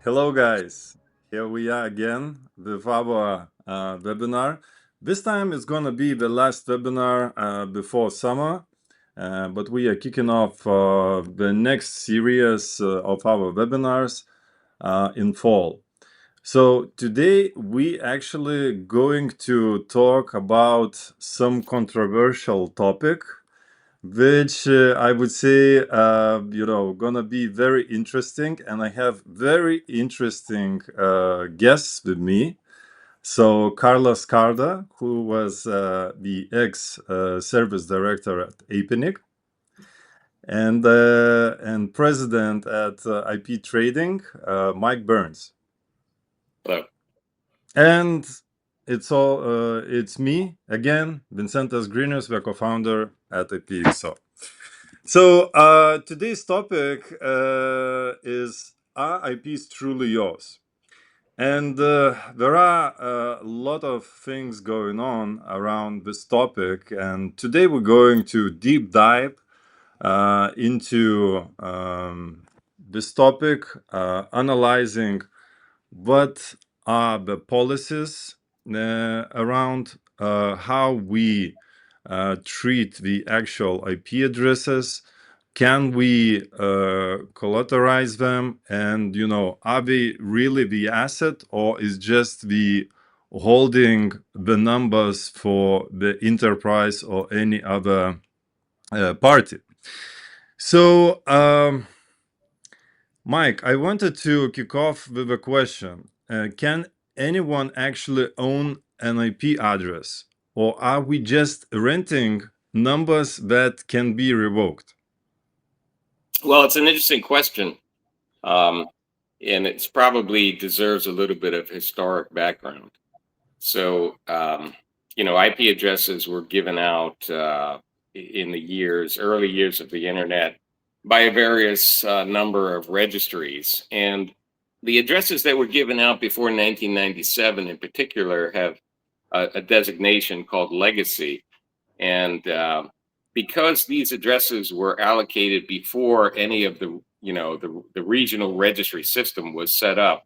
Hello, guys. Here we are again with our webinar. This time it's going to be the last webinar before summer, but we are kicking off the next series of our webinars in fall. So today we actually going to talk about some controversial topic which I would say, gonna be very interesting. And I have very interesting guests with me. So Carlos Carda, who was the ex-service director at APNIC and president at IP Trading, Mike Burns. Hello. And it's me again, Vincentas Grinius, the co-founder at IPXO. So today's topic is, are IPs truly yours? And there are a lot of things going on around this topic. And today we're going to deep dive into this topic, analyzing what are the policies around how we treat the actual IP addresses. Can we collateralize them? And, are they really the asset, or is just the holding the numbers for the enterprise or any other party? So, Mike, I wanted to kick off with a question. Can anyone actually own an IP address, or are we just renting numbers that can be revoked? Well, it's an interesting question, and it's probably deserves a little bit of historic background. So, IP addresses were given out in the early years of the internet by a various number of registries. And the addresses that were given out before 1997 in particular have a designation called legacy. And because these addresses were allocated before any of the regional registry system was set up,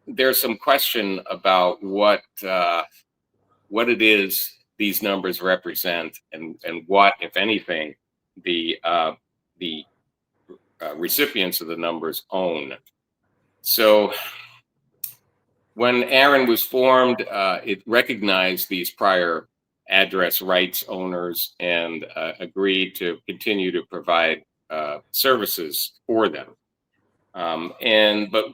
there's some question about what it is these numbers represent, and what, if anything, the recipients of the numbers own. So when ARIN was formed, it recognized these prior address rights owners and agreed to continue to provide services for them. But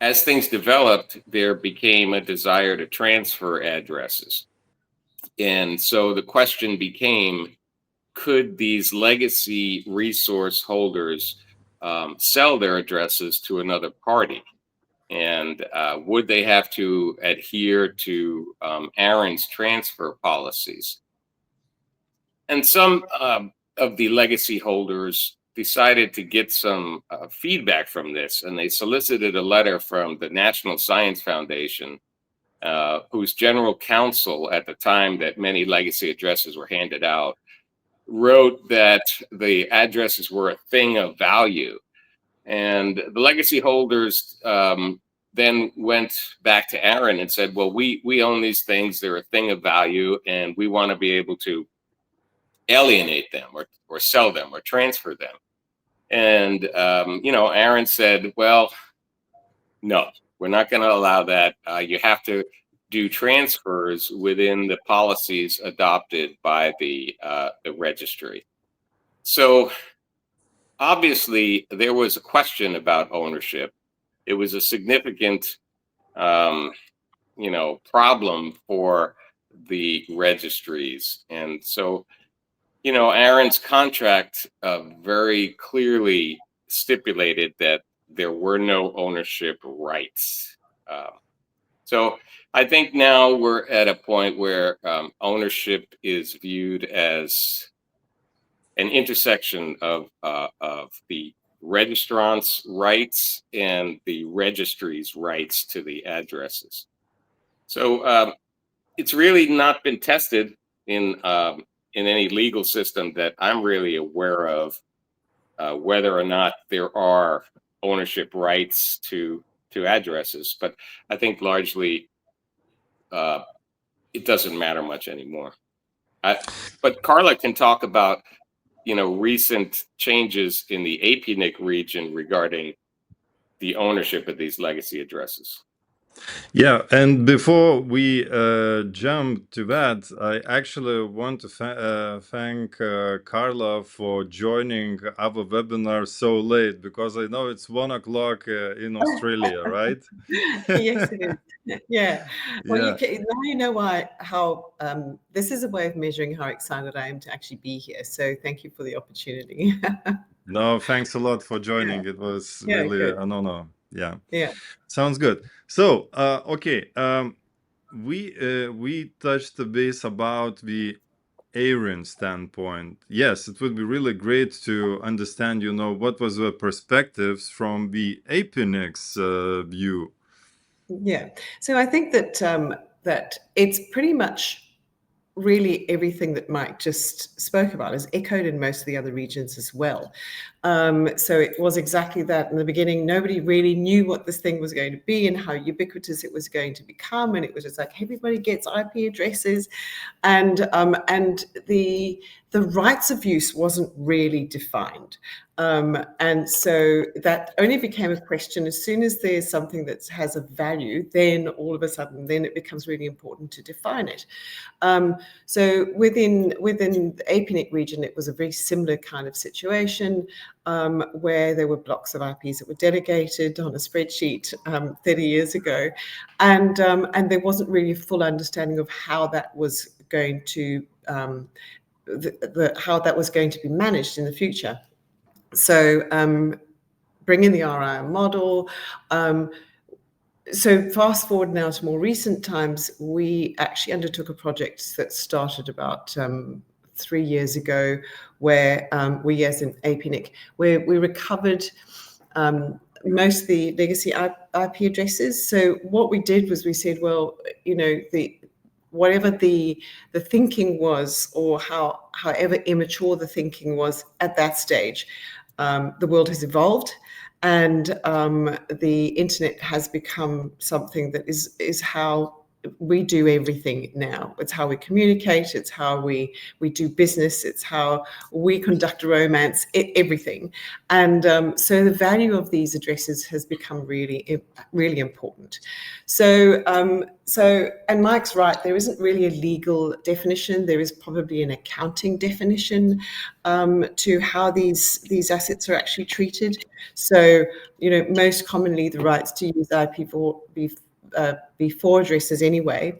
as things developed, there became a desire to transfer addresses. And so the question became, could these legacy resource holders sell their addresses to another party? And would they have to adhere to ARIN's transfer policies? And some of the legacy holders decided to get some feedback from this, and they solicited a letter from the National Science Foundation, whose general counsel at the time that many legacy addresses were handed out wrote that the addresses were a thing of value. And the legacy holders then went back to ARIN and said, well, we own these things, they're a thing of value, and we want to be able to alienate them or sell them or transfer them. And, ARIN said, well, no, we're not going to allow that. You have to do transfers within the policies adopted by the registry. So obviously there was a question about ownership. It was a significant, problem for the registries. And so, ARIN's contract very clearly stipulated that there were no ownership rights. So I think now we're at a point where ownership is viewed as an intersection of the registrant's rights and the registry's rights to the addresses. So it's really not been tested in any legal system that I'm really aware of, whether or not there are ownership rights to addresses. But I think largely it doesn't matter much anymore. But Carla can talk about recent changes in the APNIC region regarding the ownership of these legacy addresses. Yeah, and before we jump to that, I actually want to thank Carla for joining our webinar so late, because I know it's 1 o'clock in Australia, right? Yes, it is. Yeah. Well, Yeah. now you know how this is a way of measuring how excited I am to actually be here. So thank you for the opportunity. No, thanks a lot for joining. It was Yeah, really good. an honor. Yeah. Yeah. Sounds good. So, okay, we touched a bit about the Aaron standpoint. Yes, it would be really great to understand, what was the perspectives from the Apinix view. Yeah. So I think that it's pretty much really everything that Mike just spoke about is echoed in most of the other regions as well. So it was exactly that in the beginning. Nobody really knew what this thing was going to be and how ubiquitous it was going to become. And it was just like everybody gets IP addresses, and the rights of use wasn't really defined. And so that only became a question as soon as there's something that has a value, then all of a sudden, then it becomes really important to define it. So within the APNIC region, it was a very similar kind of situation where there were blocks of IPs that were delegated on a spreadsheet 30 years ago, and there wasn't really a full understanding of how that was going to how that was going to be managed in the future. So bring in the RIR model. So fast forward now to more recent times, we actually undertook a project that started about 3 years ago, where we, as in APNIC, where we recovered most of the legacy IP addresses. So what we did was we said, well, whatever the thinking was, or however immature the thinking was at that stage, the world has evolved, and the internet has become something that is how we do everything now. It's how we communicate, it's how we do business, it's how we conduct a romance, everything. And so the value of these addresses has become really, really important. So and Mike's right, there isn't really a legal definition. There is probably an accounting definition to how these assets are actually treated. So, most commonly the rights to use IP4 addresses anyway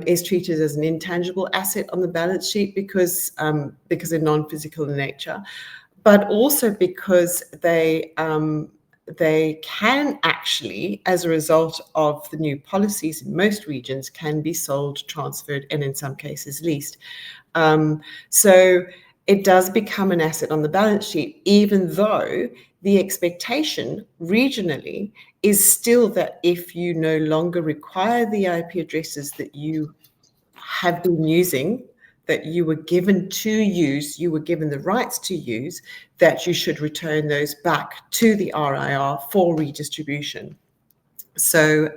is treated as an intangible asset on the balance sheet because they're non-physical in nature, but also because they can actually, as a result of the new policies in most regions, can be sold, transferred, and in some cases leased. So it does become an asset on the balance sheet, even though the expectation regionally is still that if you no longer require the IP addresses that you have been using, that you were given to use, you were given the rights to use, that you should return those back to the RIR for redistribution. So,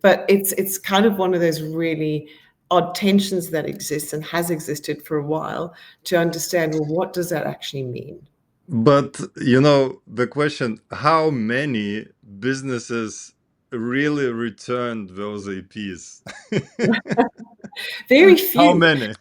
but it's kind of one of those really odd tensions that exists and has existed for a while to understand, well, what does that actually mean? But, the question, how many businesses really returned those APs? Very How few. many?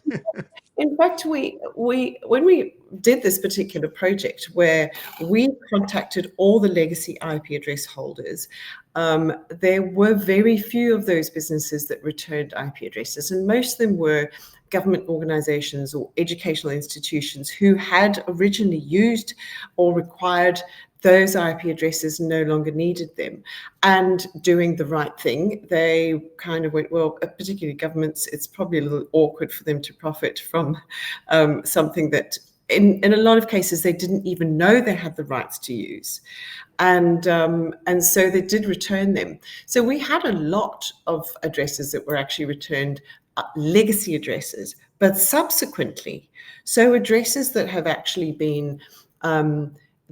In fact, we when we did this particular project where we contacted all the legacy IP address holders, there were very few of those businesses that returned IP addresses, and most of them were government organizations or educational institutions who had originally used or required those IP addresses, no longer needed them. And doing the right thing, they kind of went, well, particularly governments, it's probably a little awkward for them to profit from something that in a lot of cases they didn't even know they had the rights to use. And so they did return them. So we had a lot of addresses that were actually returned, legacy addresses, but subsequently, so addresses that have actually been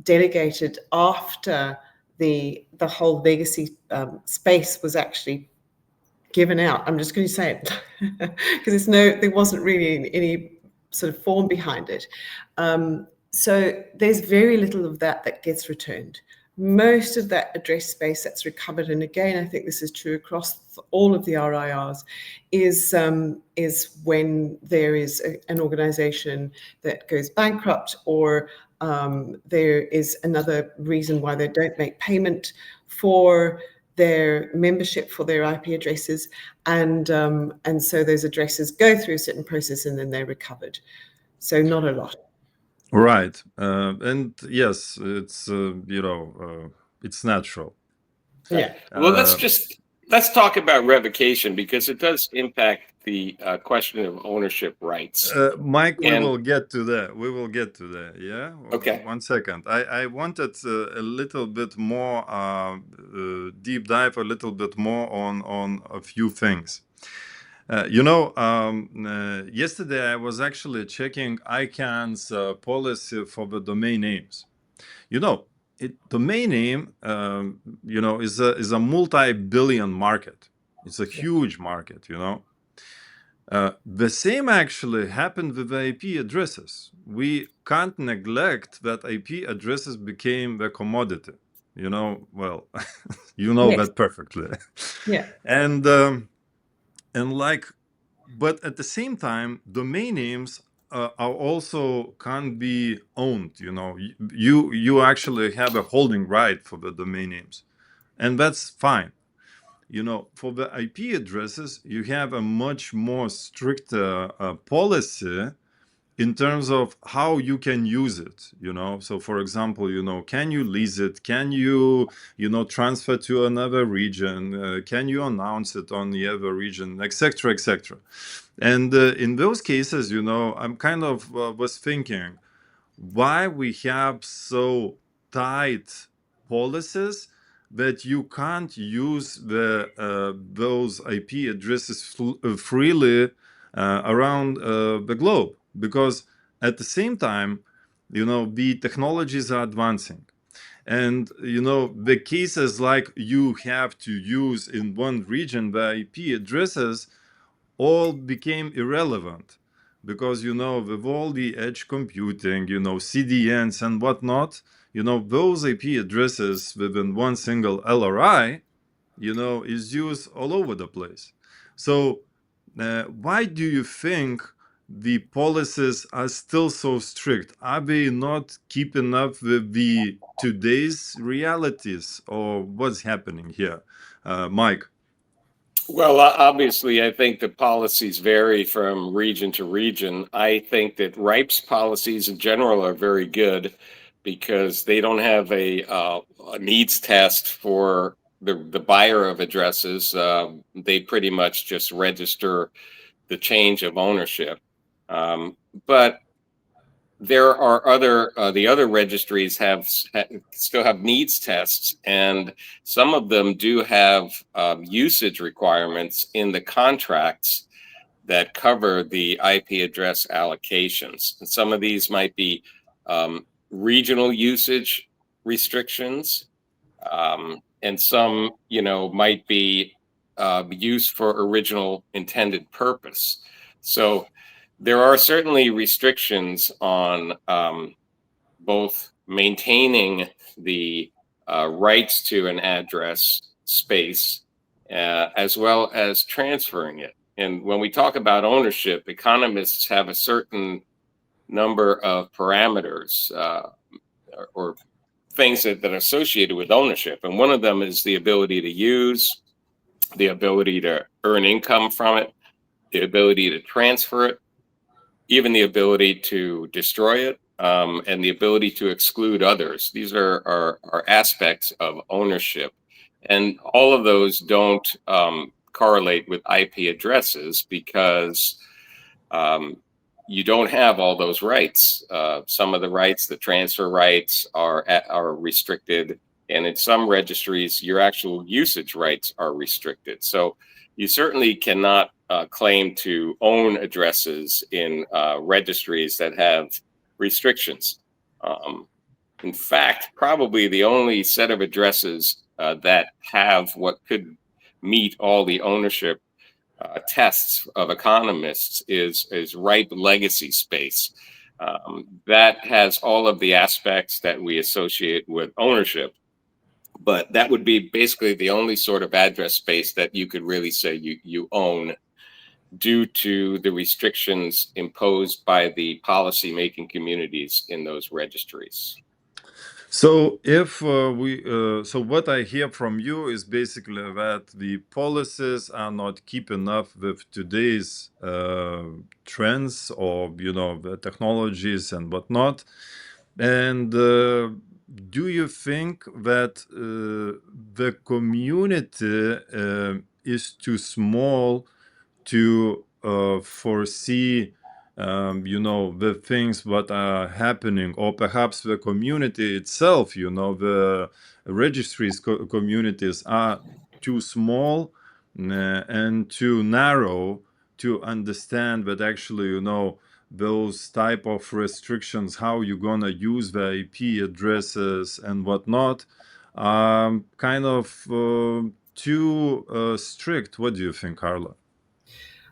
delegated after the whole legacy space was actually given out. I'm just going to say it because there wasn't really any sort of form behind it. So there's very little of that gets returned. Most of that address space that's recovered, and again, I think this is true across all of the RIRs, is when there is an organization that goes bankrupt, or there is another reason why they don't make payment for their membership for their IP addresses, and so those addresses go through a certain process and then they're recovered. So not a lot. Right. And yes, it's it's natural. Yeah. Well, let's talk about revocation, because it does impact the question of ownership rights. Mike, we And will get to that. We will get to that. Yeah. okay, 1 second. I wanted a little bit more deep dive, a little bit more on a few things. Yesterday I was actually checking ICANN's policy for the domain names. Domain name, is a multi-billion market. It's a huge market. The same actually happened with the IP addresses. We can't neglect that IP addresses became the commodity. Well, Yes. that perfectly. Yeah. And like, but at the same time, domain names are also can't be owned. You actually have a holding right for the domain names, and that's fine. For the IP addresses, you have a much more stricter policy in terms of how you can use it. So for example, can you lease it? Can you transfer to another region? Can you announce it on the other region, etc., etc.? And in those cases, I'm kind of was thinking why we have so tight policies that you can't use those IP addresses freely around the globe, because at the same time, the technologies are advancing. And the cases like you have to use in one region the IP addresses all became irrelevant, because with all the edge computing, CDNs and whatnot, those IP addresses within one single LRI, is used all over the place. So why do you think the policies are still so strict? Are they not keeping up with the today's realities, or what's happening here? Mike? well, obviously, I think the policies vary from region to region. I think that RIPE's policies in general are very good because they don't have a needs test for the buyer of addresses. They pretty much just register the change of ownership. But there are the other registries still have needs tests, and some of them do have usage requirements in the contracts that cover the IP address allocations. And some of these might be regional usage restrictions, and some might be used for original intended purpose. So there are certainly restrictions on both maintaining the rights to an address space as well as transferring it. And when we talk about ownership, economists have a certain number of parameters or things that are associated with ownership. And one of them is the ability to use, the ability to earn income from it, the ability to transfer it, even the ability to destroy it, and the ability to exclude others. These are aspects of ownership. And all of those don't correlate with IP addresses because you don't have all those rights. Some of the rights, the transfer rights, are restricted. And in some registries, your actual usage rights are restricted. So you certainly cannot claim to own addresses in registries that have restrictions. In fact, probably the only set of addresses that have what could meet all the ownership tests of economists is ripe legacy space. That has all of the aspects that we associate with ownership, but that would be basically the only sort of address space that you could really say you own due to the restrictions imposed by the policy making communities in those registries. So if so what I hear from you is basically that the policies are not keeping up with today's trends, or the technologies and whatnot. And do you think that the community is too small to foresee the things that are happening, or perhaps the community itself, the registries communities are too small and too narrow to understand that actually, those type of restrictions, how you're gonna use the IP addresses and whatnot, kind of too strict. What do you think, Carla?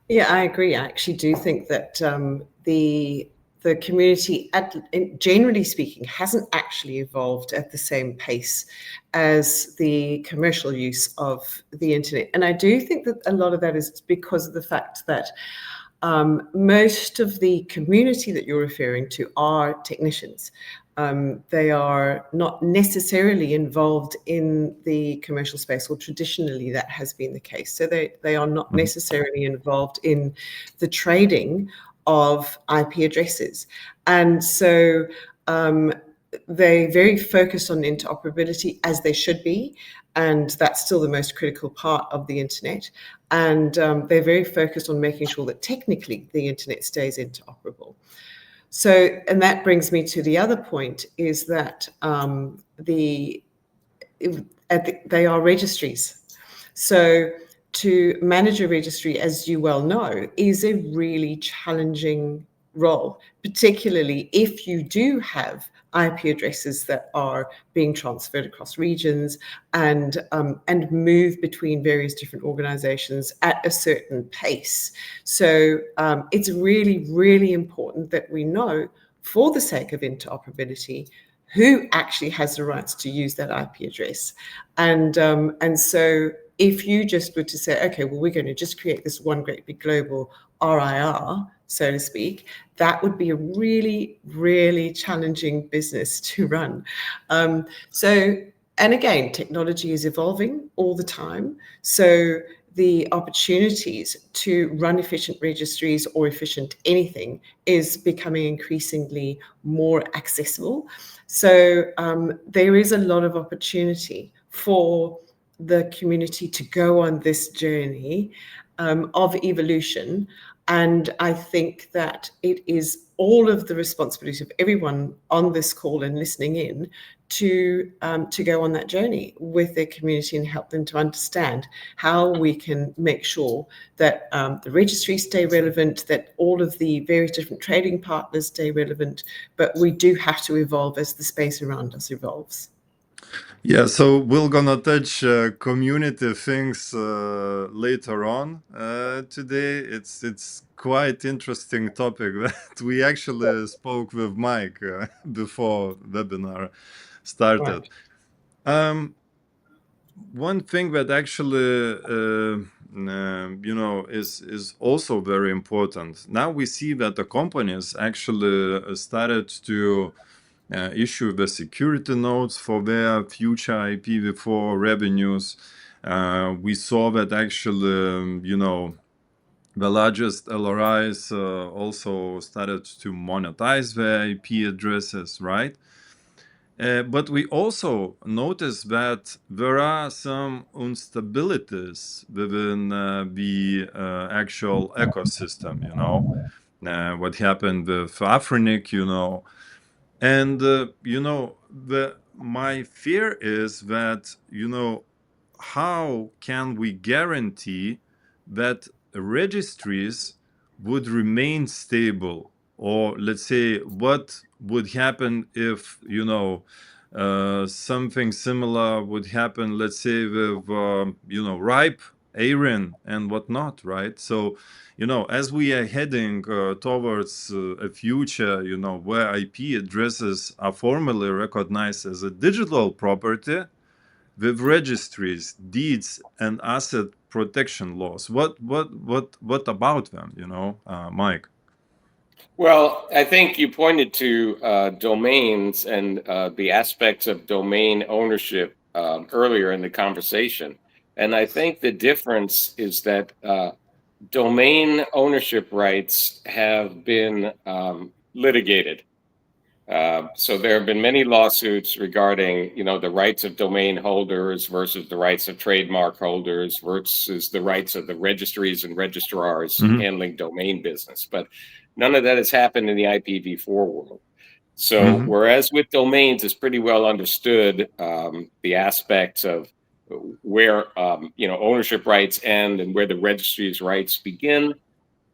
Yeah, I agree. I actually do think that the community, generally speaking, hasn't actually evolved at the same pace as the commercial use of the internet. And I do think that a lot of that is because of the fact that most of the community that you're referring to are technicians. They are not necessarily involved in the commercial space, or traditionally that has been the case. So they are not necessarily involved in the trading of IP addresses. And so they're very focused on interoperability, as they should be. And that's still the most critical part of the internet. And they're very focused on making sure that technically the internet stays interoperable. So, and that brings me to the other point, is that they are registries. So to manage a registry, as you well know, is a really challenging role, particularly if you do have IP addresses that are being transferred across regions and move between various different organizations at a certain pace. So it's really, really important that we know, for the sake of interoperability, who actually has the rights to use that IP address. And so if you just were to say, okay, well, we're going to just create this one great big global RIR, so to speak, that would be a really, really challenging business to run. And again, technology is evolving all the time. So the opportunities to run efficient registries, or efficient anything, is becoming increasingly more accessible. So there is a lot of opportunity for the community to go on this journey of evolution. And I think that it is all of the responsibility of everyone on this call and listening in to go on that journey with their community and help them to understand how we can make sure that the registries stay relevant, that all of the various different trading partners stay relevant, but we do have to evolve as the space around us evolves. Yeah, so we're gonna touch community things later on today. It's quite interesting topic that we actually spoke with Mike before webinar started. Right. One thing that actually is also very important. Now we see that the companies actually started to issue the security notes for their future IPv4 revenues. We saw that actually, the largest LRIs also started to monetize their IP addresses, right? But we also noticed that there are some instabilities within the actual ecosystem, what happened with Afrinic, and my fear is that how can we guarantee that registries would remain stable or let's say what would happen if, you know, something similar would happen, let's say with, you know, RIPE, ARIN and whatnot, right? So, you know, as we are heading towards a future, you know, where IP addresses are formally recognized as a digital property with registries, deeds, and asset protection laws, what about them, you know, Mike? Well, I think you pointed to domains and the aspects of domain ownership earlier in the conversation. And I think the difference is that domain ownership rights have been litigated. So there have been many lawsuits regarding, you know, the rights of domain holders versus the rights of trademark holders versus the rights of the registries and registrars Hmm. handling domain business. But none of that has happened in the IPv4 world. So Hmm. whereas with domains, it's pretty well understood the aspects of where you know, ownership rights end and where the registry's rights begin.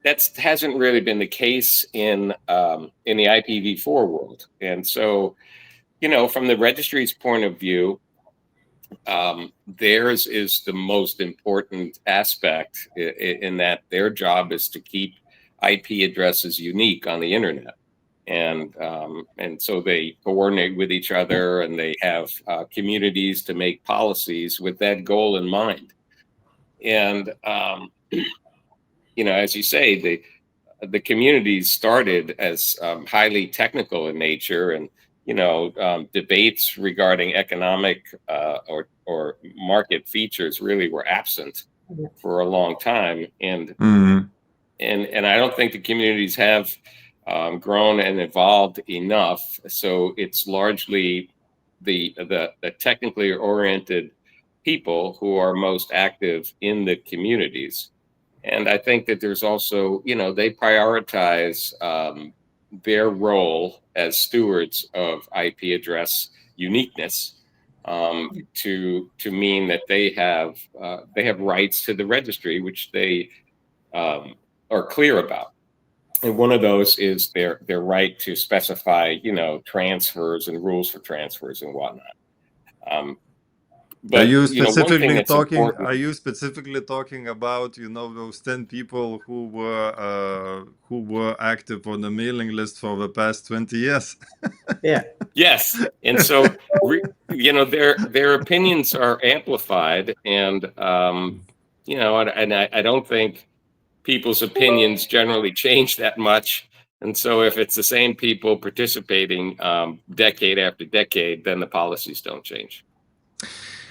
That hasn't really been the case in the IPv4 world. And so, you know, from the registry's point of view, theirs is the most important aspect in that their job is to keep IP addresses unique on the internet. And so they coordinate with each other, and they have communities to make policies with that goal in mind. And you know, as you say, the communities started as highly technical in nature, and you know, debates regarding economic or market features really were absent Yeah. for a long time. Hmm. And I don't think the communities have grown and evolved enough. So it's largely the technically oriented people who are most active in the communities. And I think that there's also, you know, they prioritize their role as stewards of IP address uniqueness to mean that they have rights to the registry, which they um, are clear about. And one of those is their right to specify, you know, transfers and rules for transfers and whatnot. Um, Are but you you know, one thing specifically that's talking? important. Are you specifically talking about, you know, those 10 people who were active on the mailing list for the past 20 years? Yeah. Yes, and so you know, their opinions are amplified, and you know, I don't think people's opinions generally change that much. And so, if it's the same people participating decade after decade, then the policies don't change.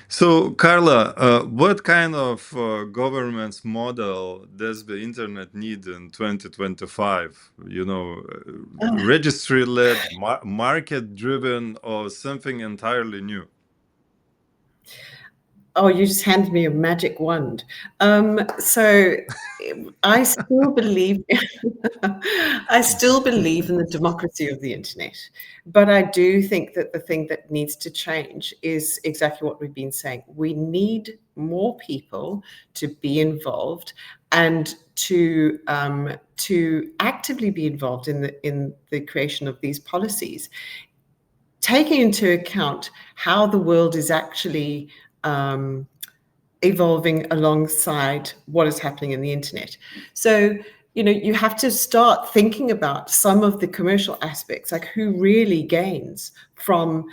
So, Carla, what kind of governance model does the internet need in 2025? You know, registry-led, market-driven, or something entirely new? Oh, you just handed me a magic wand. So I still believe I still believe in the democracy of the internet. But I do think that the thing that needs to change is exactly what we've been saying. We need more people to be involved and to actively be involved in the creation of these policies, taking into account how the world is actually evolving alongside what is happening in the internet. So, you know, you have to start thinking about some of the commercial aspects, like who really gains from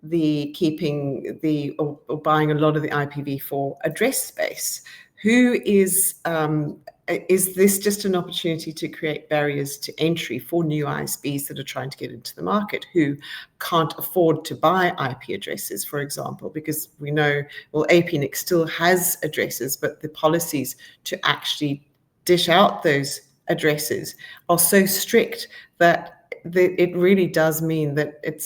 the keeping the or buying a lot of the IPv4 address space. Who is this just an opportunity to create barriers to entry for new ISPs that are trying to get into the market, who can't afford to buy IP addresses, for example, because we know, well, APNIC still has addresses, but the policies to actually dish out those addresses are so strict that it really does mean that it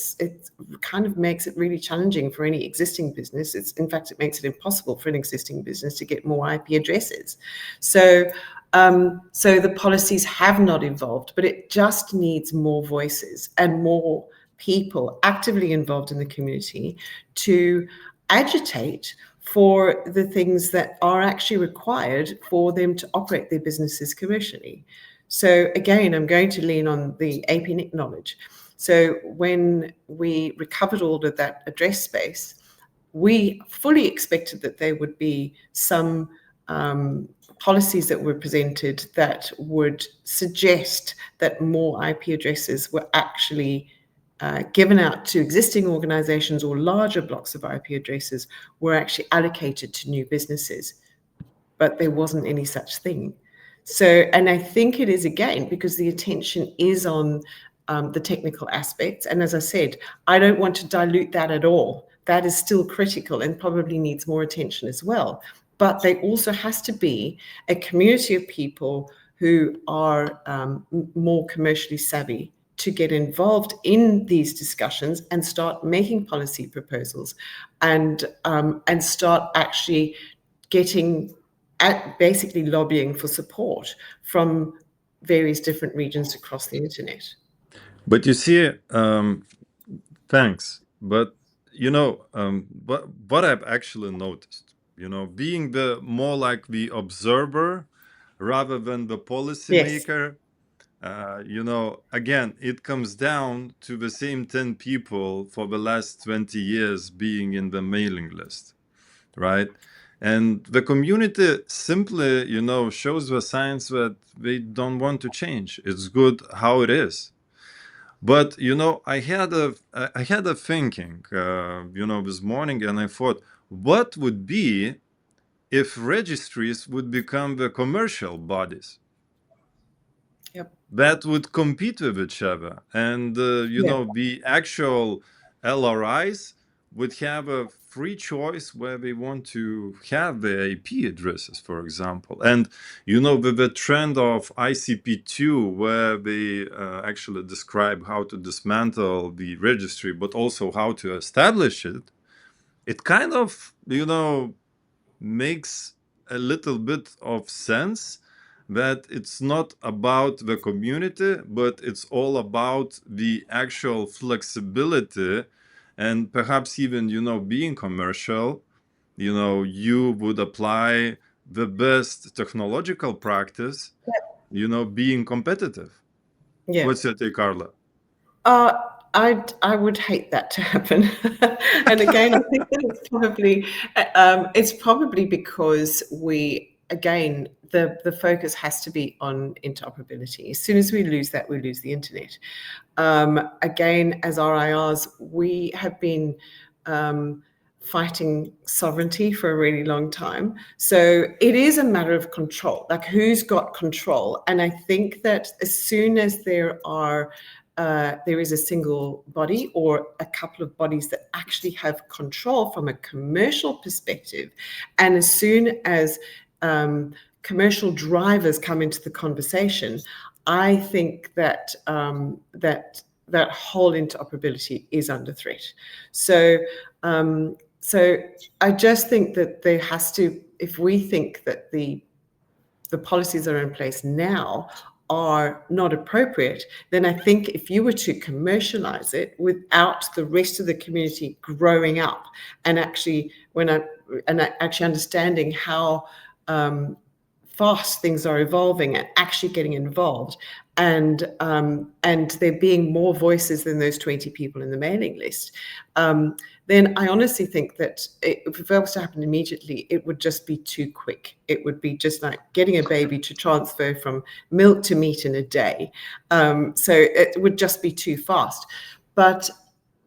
kind of makes it really challenging for any existing business. In fact, it makes it impossible for an existing business to get more IP addresses. So the policies have not evolved, but it just needs more voices and more people actively involved in the community to agitate for the things that are actually required for them to operate their businesses commercially. So again, I'm going to lean on the APNIC knowledge. So when we recovered all of that address space, we fully expected that there would be some policies that were presented that would suggest that more IP addresses were actually given out to existing organizations, or larger blocks of IP addresses were actually allocated to new businesses. But there wasn't any such thing. So, and I think it is, again, because the attention is on the technical aspects. And as I said, I don't want to dilute that at all. That is still critical and probably needs more attention as well. But there also has to be a community of people who are more commercially savvy to get involved in these discussions and start making policy proposals, and start actually getting at basically lobbying for support from various different regions across the internet. But you see, thanks. But what I've actually noticed, being the more like the observer rather than the Yes. policymaker, again, it comes down to the same 10 people for the last 20 years being in the mailing list, right? And the community simply, shows the signs that they don't want to change. It's good how it is. But I had a thinking, this morning, and I thought, what would be if registries would become the commercial bodies Yep. that would compete with each other, and Yeah. the actual LRIs would have a free choice where they want to have the IP addresses, for example. And with the trend of ICP2, where they actually describe how to dismantle the registry, but also how to establish it, it kind of makes a little bit of sense that it's not about the community, but it's all about the actual flexibility, and perhaps even being commercial, you would apply the best technological practice, being competitive. Yeah. What's your take, Carla? I would hate that to happen. And again, I think that it's probably because the focus has to be on interoperability. As soon as we lose that, we lose the internet. Again, as RIRs, we have been fighting sovereignty for a really long time. So it is a matter of control, like who's got control. And I think that as soon as there is a single body or a couple of bodies that actually have control from a commercial perspective, and as soon as commercial drivers come into the conversation, I think that that whole interoperability is under threat. So I just think that there has to, if we think that the policies that are in place now are not appropriate, then I think if you were to commercialize it without the rest of the community growing up and actually understanding how fast things are evolving and actually getting involved, and there being more voices than those 20 people in the mailing list, then I honestly think that if it was to happen immediately, it would just be too quick. It would be just like getting a baby to transfer from milk to meat in a day. So it would just be too fast. But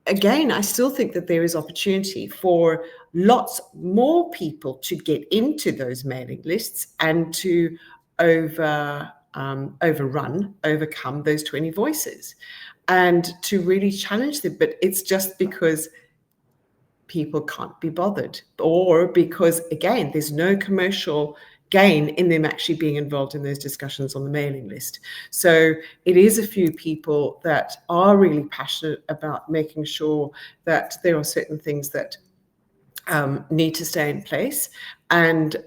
again, I still think that there is opportunity for lots more people to get into those mailing lists and to overcome those 20 voices and to really challenge them. But it's just because people can't be bothered, or because, again, there's no commercial gain in them actually being involved in those discussions on the mailing list. So it is a few people that are really passionate about making sure that there are certain things that need to stay in place, and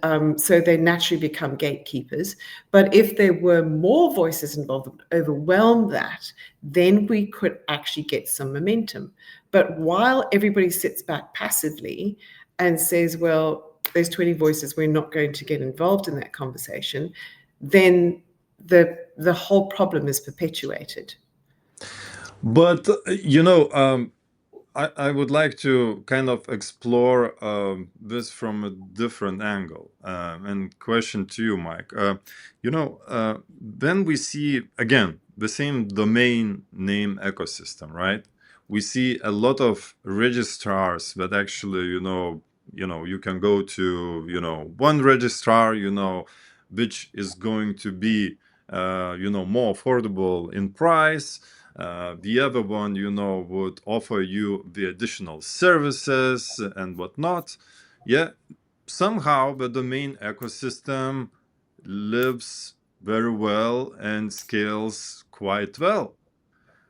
so they naturally become gatekeepers. But if there were more voices involved that would overwhelm that, then we could actually get some momentum. But while everybody sits back passively and says, well, there's 20 voices, we're not going to get involved in that conversation, then the the whole problem is perpetuated. But I would like to kind of explore this from a different angle and question to you, Mike. Then we see again the same domain name ecosystem, right? We see a lot of registrars that actually, you can go to, one registrar, which is going to be, more affordable in price. The other one, would offer you the additional services and whatnot. Yeah, somehow the domain ecosystem lives very well and scales quite well.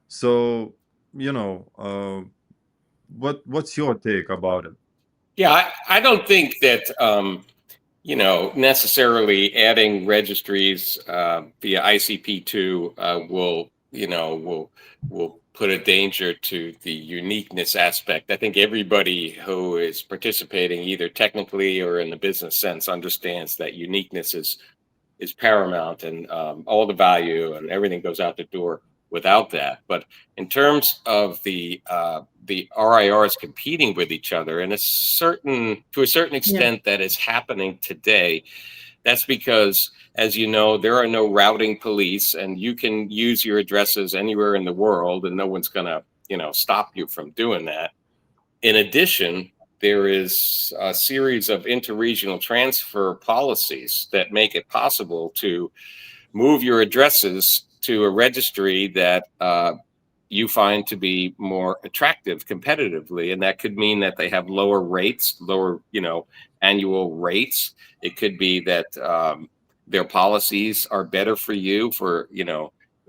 So, what's your take about it? Yeah, I don't think that necessarily adding registries via ICP2 will put a danger to the uniqueness aspect. I think everybody who is participating, either technically or in the business sense, understands that uniqueness is paramount, and all the value and everything goes out the door without that. But in terms of the RIRs competing with each other, to a certain extent, that is happening today. That's because, as you know, there are no routing police, and you can use your addresses anywhere in the world, and no one's going to, stop you from doing that. In addition, there is a series of interregional transfer policies that make it possible to move your addresses to a registry that you find to be more attractive competitively. And that could mean that they have lower rates, lower, annual rates. It could be that their policies are better for you for,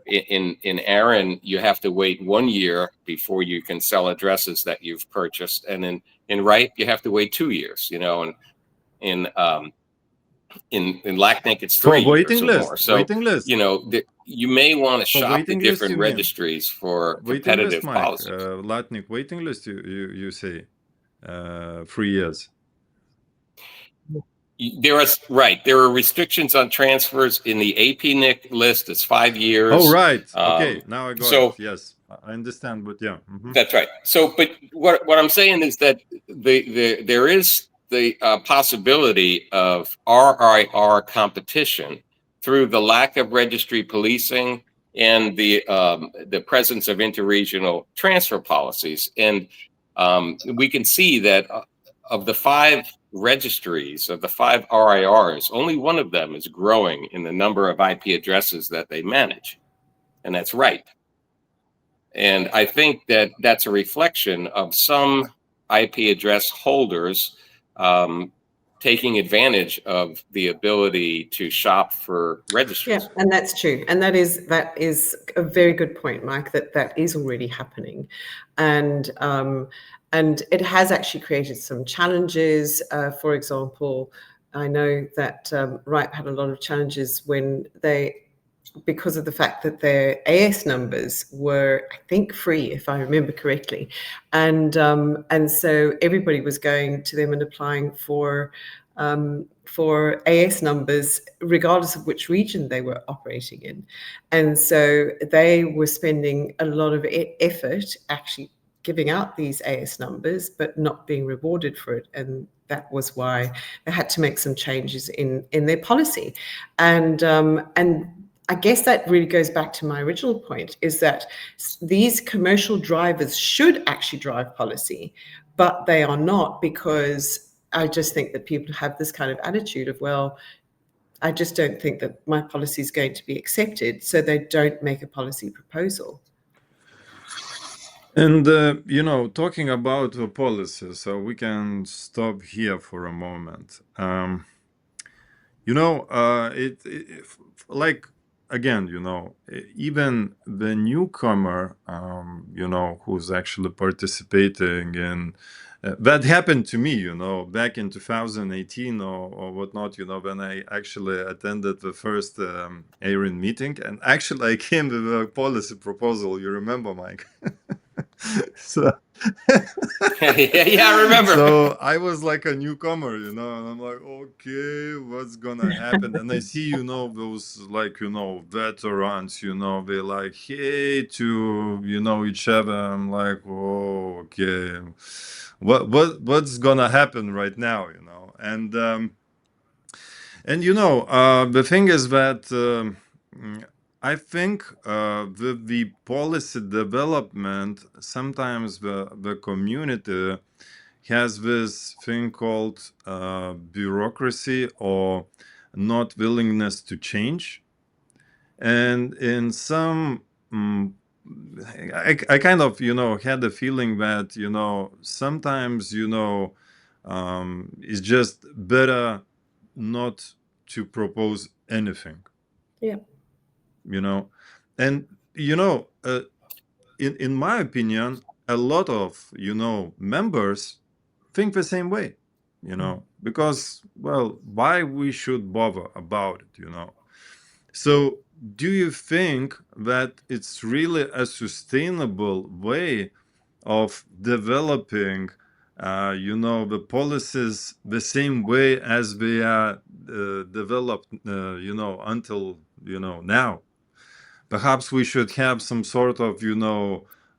in Aaron, you have to wait 1 year before you can sell addresses that you've purchased. And in Wright, you have to wait 2 years, and in LACNIC, it's For 3 years waiting or more. list, So, waiting list, you may want to for shop the waiting list, different you mean? registries for Waiting list, competitive Mike. policies. Latnik waiting list, you say 3 years. There are restrictions on transfers in the APNIC list. It's 5 years. Oh, right. Okay, now I got so it. Yes, I understand, but yeah. That's right. So, but what I'm saying is that there is the possibility of RIR competition through the lack of registry policing and the presence of interregional transfer policies. And we can see that of the 5 registries, of the 5 RIRs, only one of them is growing in the number of IP addresses that they manage, and that's right. And I think that that's a reflection of some IP address holders taking advantage of the ability to shop for registries. Yeah, and that's true. And that is a very good point, Mike, that is already happening. And it has actually created some challenges. For example, I know that RIPE had a lot of challenges when because of the fact that their AS numbers were, I think, free, if I remember correctly, and so everybody was going to them and applying for AS numbers, regardless of which region they were operating in, and so they were spending a lot of effort actually giving out these AS numbers, but not being rewarded for it, and that was why they had to make some changes in their policy, and I guess that really goes back to my original point, is that these commercial drivers should actually drive policy, but they are not, because I just think that people have this kind of attitude of, well, I just don't think that my policy is going to be accepted, so they don't make a policy proposal. And, talking about the policy, so we can stop here for a moment. Like, again, even the newcomer, who's actually participating in, that happened to me, back in 2018 or whatnot, when I actually attended the first ARIN meeting, and actually I came with a policy proposal, you remember, Mike? So Yeah, I remember. so I was like a newcomer, and I'm like, okay, what's gonna happen? And I see, those like, veterans, they like, hey, to, each other. I'm like, oh, okay, what's gonna happen right now, and the thing is that I think with the policy development, sometimes the community has this thing called bureaucracy or not willingness to change. And in some, I kind of, had the feeling that, sometimes, it's just better not to propose anything, Yeah. you know. And, in my opinion, a lot of, members think the same way, because, well, why we should bother about it. So, do you think that it's really a sustainable way of developing, the policies the same way as they are developed, until, now? Perhaps we should have some sort of,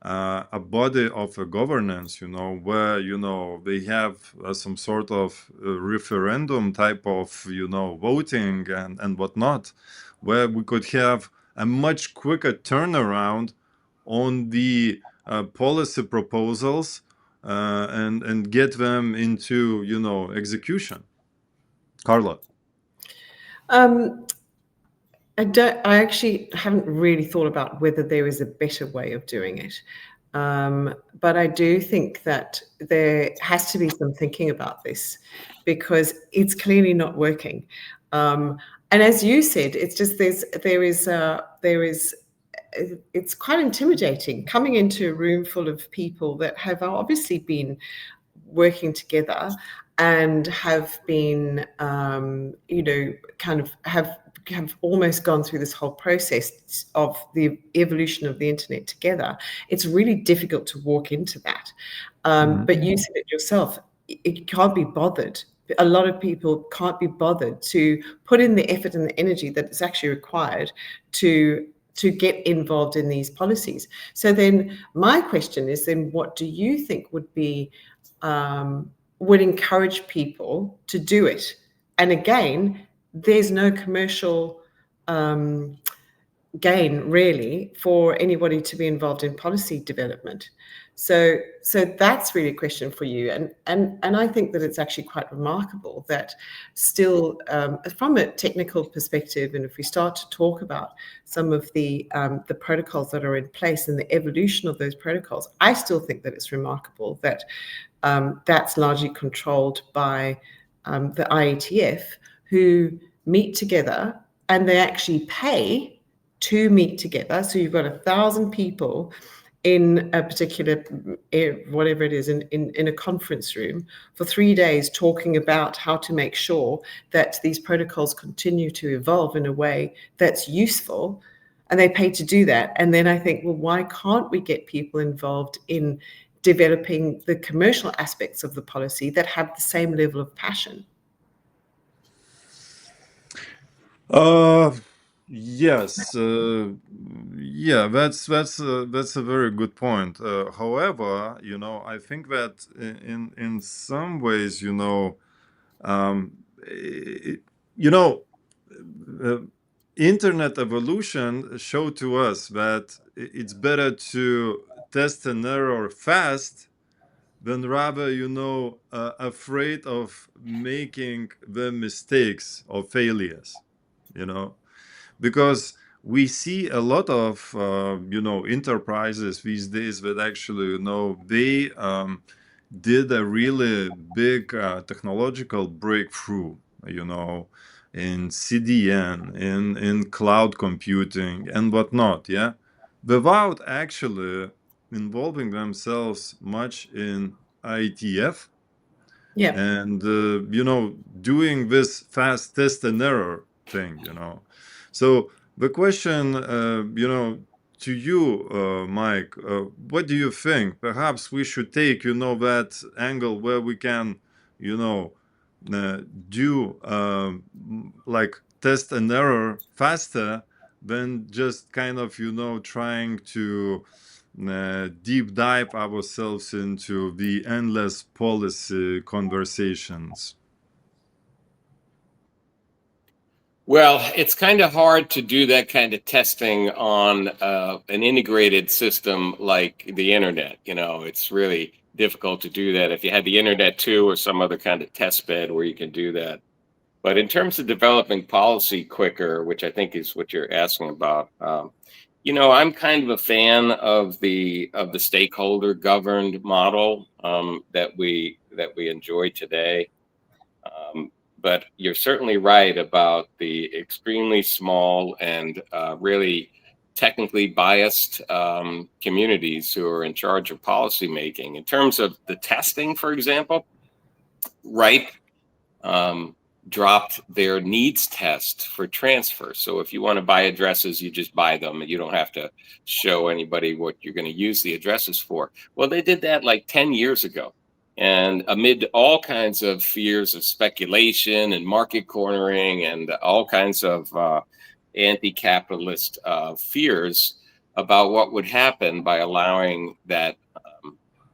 a body of a governance, where, they have some sort of referendum type of, voting and whatnot, where we could have a much quicker turnaround on the policy proposals, and get them into, execution. Carla. Um, I actually haven't really thought about whether there is a better way of doing it. But I do think that there has to be some thinking about this because it's clearly not working. And as you said, it's just it's quite intimidating coming into a room full of people that have obviously been working together and have been, kind of have almost gone through this whole process of the evolution of the internet together. It's really difficult to walk into that. But you said it yourself, it can't be bothered. A lot of people can't be bothered to put in the effort and the energy that is actually required to get involved in these policies. So then my question is then what do you think would encourage people to do it? And again, there's no commercial gain really for anybody to be involved in policy development. So that's really a question for you, and I think that it's actually quite remarkable that still, from a technical perspective, and if we start to talk about some of the protocols that are in place and the evolution of those protocols, I still think that it's remarkable that that's largely controlled by the IETF, who meet together and they actually pay to meet together. So you've got 1,000 people in a particular, whatever it is, in a conference room for 3 days talking about how to make sure that these protocols continue to evolve in a way that's useful. And they pay to do that. And then I think, well, why can't we get people involved in developing the commercial aspects of the policy that have the same level of passion? Yes, yeah, that's a very good point. However, I think that in some ways, it, you know, uh, internet evolution showed to us that it's better to test and error fast than rather, afraid of making the mistakes or failures, you know because we see a lot of enterprises these days that actually they did a really big technological breakthrough, in CDN, in cloud computing and whatnot, yeah, without actually involving themselves much in IETF Yeah. and doing this fast test and error thing. So the question to you, Mike, what do you think? Perhaps we should take, that angle where we can, you know, do like test and error faster than just kind of, trying to deep dive ourselves into the endless policy conversations. Well, it's kind of hard to do that kind of testing on an integrated system like the internet. It's really difficult to do that if you had the internet too, or some other kind of test bed where you can do that. But in terms of developing policy quicker, which I think is what you're asking about, I'm kind of a fan of the stakeholder governed model that we enjoy today. But you're certainly right about the extremely small and really technically biased communities who are in charge of policy making. In terms of the testing, for example, RIPE um, dropped their needs test for transfer. So if you want to buy addresses, you just buy them and you don't have to show anybody what you're going to use the addresses for. Well, they did that like 10 years ago. And amid all kinds of fears of speculation and market cornering and all kinds of anti-capitalist fears about what would happen by allowing that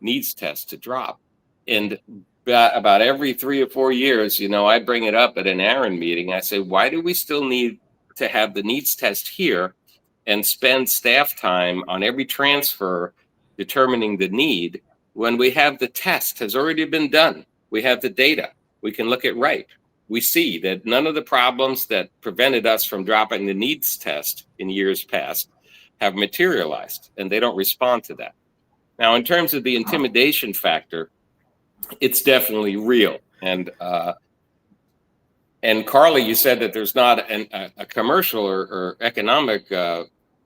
needs test to drop. And about every 3 or 4 years, I bring it up at an Aaron meeting. I say, why do we still need to have the needs test here and spend staff time on every transfer determining the need when we have the test has already been done? We have the data. We can look at RIPE. We see that none of the problems that prevented us from dropping the needs test in years past have materialized, and they don't respond to that. Now, in terms of the intimidation factor, it's definitely real. And Carly, you said that there's not a commercial or economic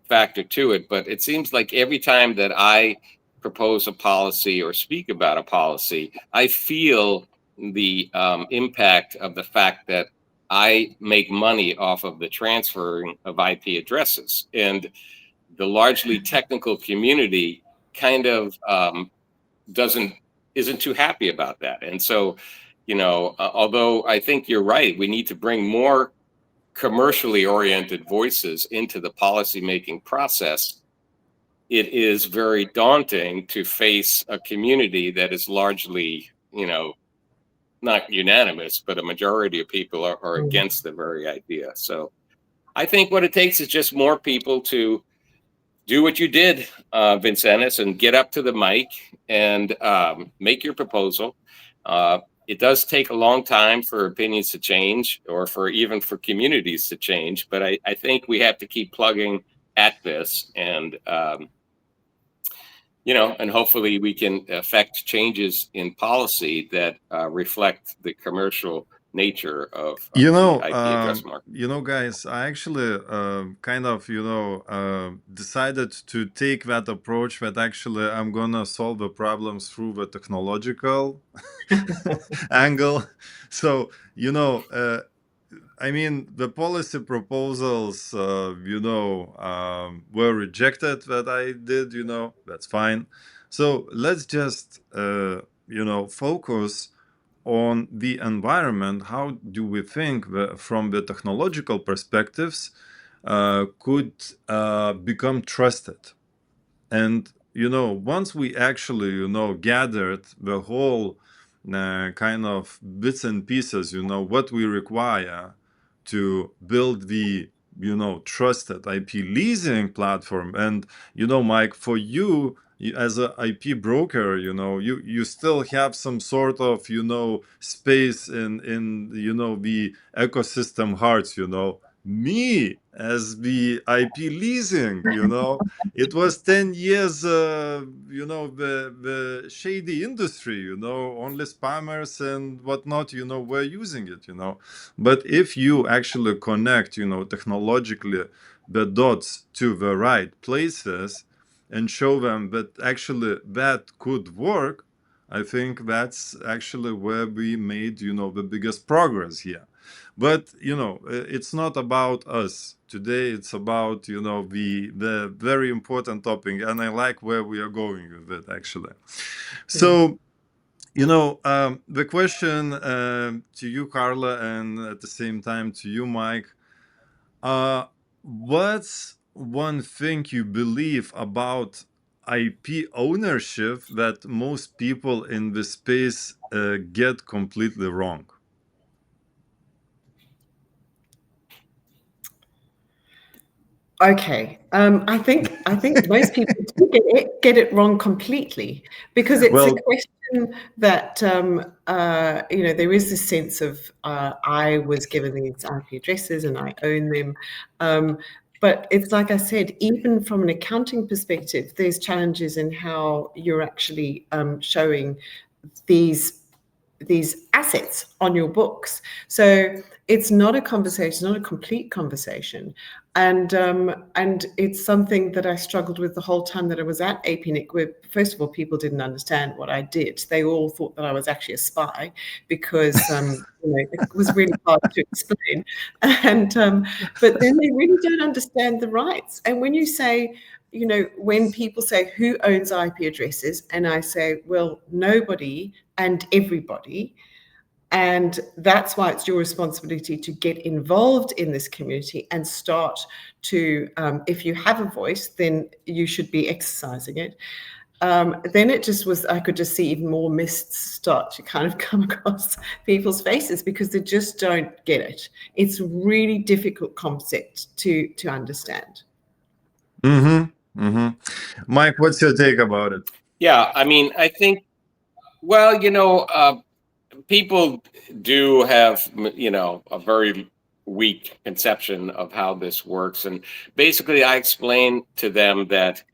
factor to it, but it seems like every time that I propose a policy or speak about a policy, I feel the impact of the fact that I make money off of the transferring of IP addresses, and the largely technical community kind of doesn't isn't too happy about that. And so, although I think you're right, we need to bring more commercially oriented voices into the policymaking process. It is very daunting to face a community that is largely, not unanimous, but a majority of people are against the very idea. So I think what it takes is just more people to do what you did, Vincenus, and get up to the mic and make your proposal. It does take a long time for opinions to change or for communities to change, but I think we have to keep plugging at this and hopefully we can affect changes in policy that reflect the commercial nature of the IP address market. Guys, I actually kind of, decided to take that approach that actually I'm gonna solve the problems through the technological angle. So, I mean, the policy proposals, were rejected that I did, that's fine. So let's just, focus on the environment. How do we think from the technological perspectives could become trusted? And, once we actually, gathered the whole kind of bits and pieces, what we require to build the, trusted IP leasing platform. And, Mike, for you, as an IP broker, you still have some sort of, space in the ecosystem hearts, me as the IP leasing, it was 10 years, the shady industry, only spammers and whatnot, were using it, But if you actually connect, technologically the dots to the right places and show them that actually that could work, I think that's actually where we made, the biggest progress here. But it's not about us today. It's about the very important topic, and I like where we are going with it actually. So the question to you, Carla, and at the same time to you, Mike. What's one thing you believe about IP ownership that most people in this space get completely wrong? Okay, I think most people do get it wrong completely, because it's a Well, question that there is this sense of I was given these IP addresses and I own them, but it's like I said, even from an accounting perspective, there's challenges in how you're actually showing these assets on your books. So it's not a conversation, not a complete conversation. And it's something that I struggled with the whole time that I was at APNIC, where first of all, people didn't understand what I did. They all thought that I was actually a spy, because it was really hard to explain. And but then they really don't understand the rights. And when you say, when people say who owns IP addresses, and I say, well, nobody and everybody. And that's why it's your responsibility to get involved in this community and start to, if you have a voice, then you should be exercising it. Then it just was, I could just see even more mists start to kind of come across people's faces, because they just don't get it. It's a really difficult concept to understand. Mike, what's your take about it? Yeah, I mean, I think, well, people do have, a very weak conception of how this works. And basically, I explain to them that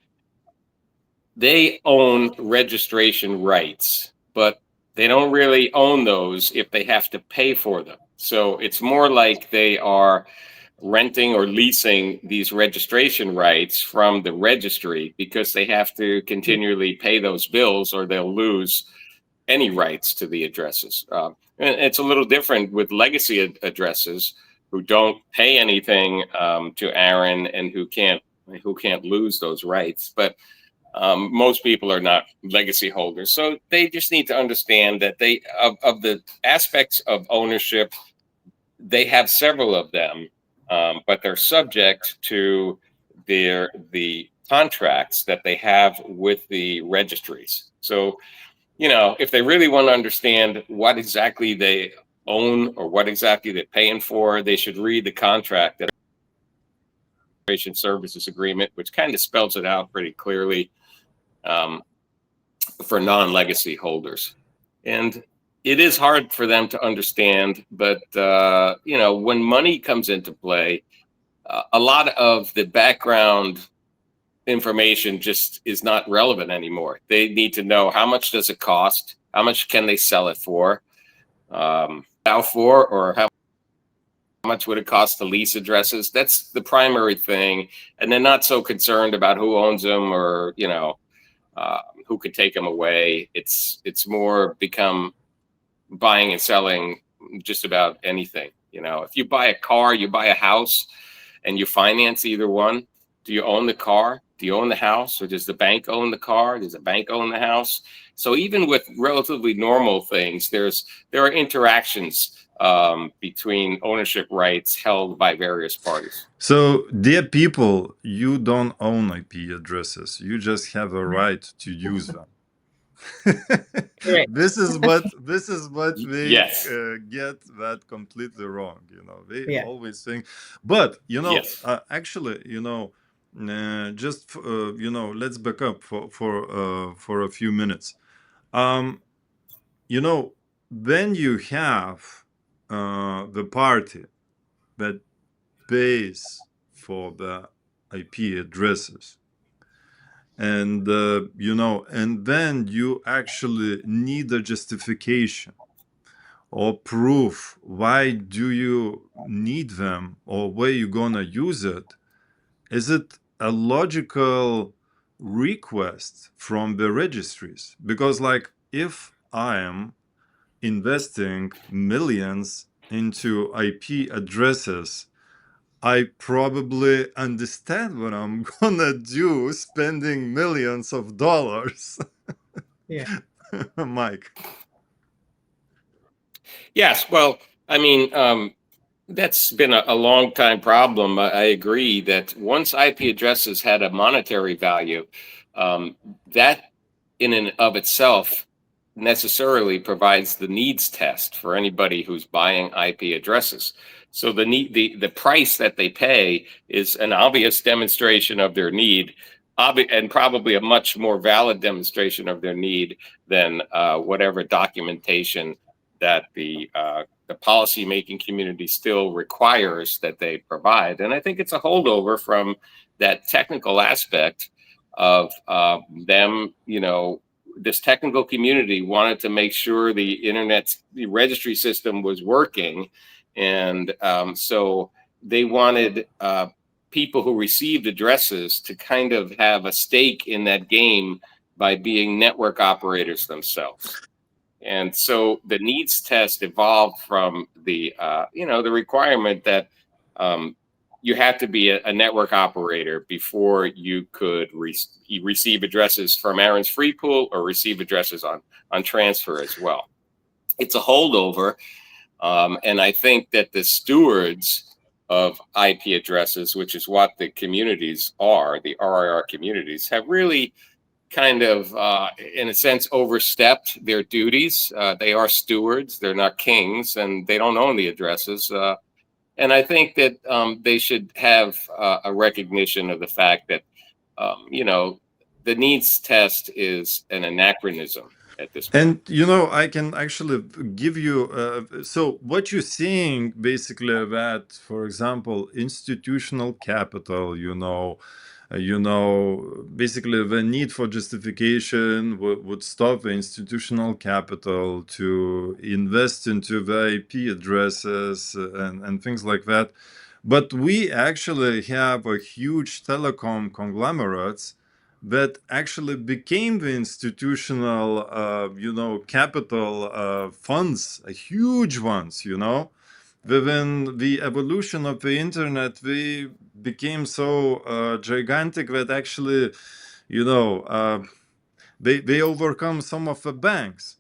they own registration rights, but they don't really own those if they have to pay for them. So it's more like they are renting or leasing these registration rights from the registry, because they have to continually pay those bills or they'll lose any rights to the addresses. And it's a little different with legacy addresses, who don't pay anything to Aaron, and who can't lose those rights. But most people are not legacy holders, so they just need to understand that they of the aspects of ownership, they have several of them, but they're subject to the contracts that they have with the registries. So, if they really want to understand what exactly they own or what exactly they're paying for, they should read the contract, that services agreement, which kind of spells it out pretty clearly for non-legacy holders. And it is hard for them to understand, but when money comes into play, a lot of the background information just is not relevant anymore. They need to know, how much does it cost? How much can they sell it for? Or how much would it cost to lease addresses? That's the primary thing. And they're not so concerned about who owns them, or, who could take them away. It's more become buying and selling just about anything. If you buy a car, you buy a house, and you finance either one, do you own the car? Do you own the house? Or does the bank own the car? Does the bank own the house? So even with relatively normal things, there are interactions between ownership rights held by various parties. So, dear people, you don't own IP addresses. You just have a right to use them. Correct. This is what they Yes. get that completely wrong. They Yeah. always think, but Yes. actually, just let's back up for a few minutes. Um, then you have the party that pays for the IP addresses, and and then you actually need a justification or proof. Why do you need them, or where you gonna use it? Is it a logical request from the registries? Because, like, if I am investing millions into IP addresses, I probably understand what I'm gonna do spending millions of dollars. Yeah. Mike. Yes, well, I mean, that's been a long time problem. I agree that once IP addresses had a monetary value, that in and of itself necessarily provides the needs test for anybody who's buying IP addresses. So the price that they pay is an obvious demonstration of their need, and probably a much more valid demonstration of their need than whatever documentation that the policymaking community still requires that they provide. And I think it's a holdover from that technical aspect of them, this technical community wanted to make sure the registry system was working. And so they wanted people who received addresses to kind of have a stake in that game by being network operators themselves. And so the needs test evolved from the requirement that you had to be a network operator before you could receive addresses from Aaron's free pool or receive addresses on transfer as well. It's a holdover, and I think that the stewards of IP addresses, which is what the communities are, the RIR communities, have really kind of, in a sense, overstepped their duties. They are stewards, they're not kings, and they don't own the addresses. And I think that they should have a recognition of the fact that, the needs test is an anachronism at this point. And I can actually give you. So what you're seeing basically that, for example, institutional capital. Basically the need for justification would stop the institutional capital to invest into the IP addresses and things like that. But we actually have a huge telecom conglomerates that actually became the institutional, capital funds, huge ones, Within the evolution of the internet, we became so gigantic that actually, they overcome some of the banks,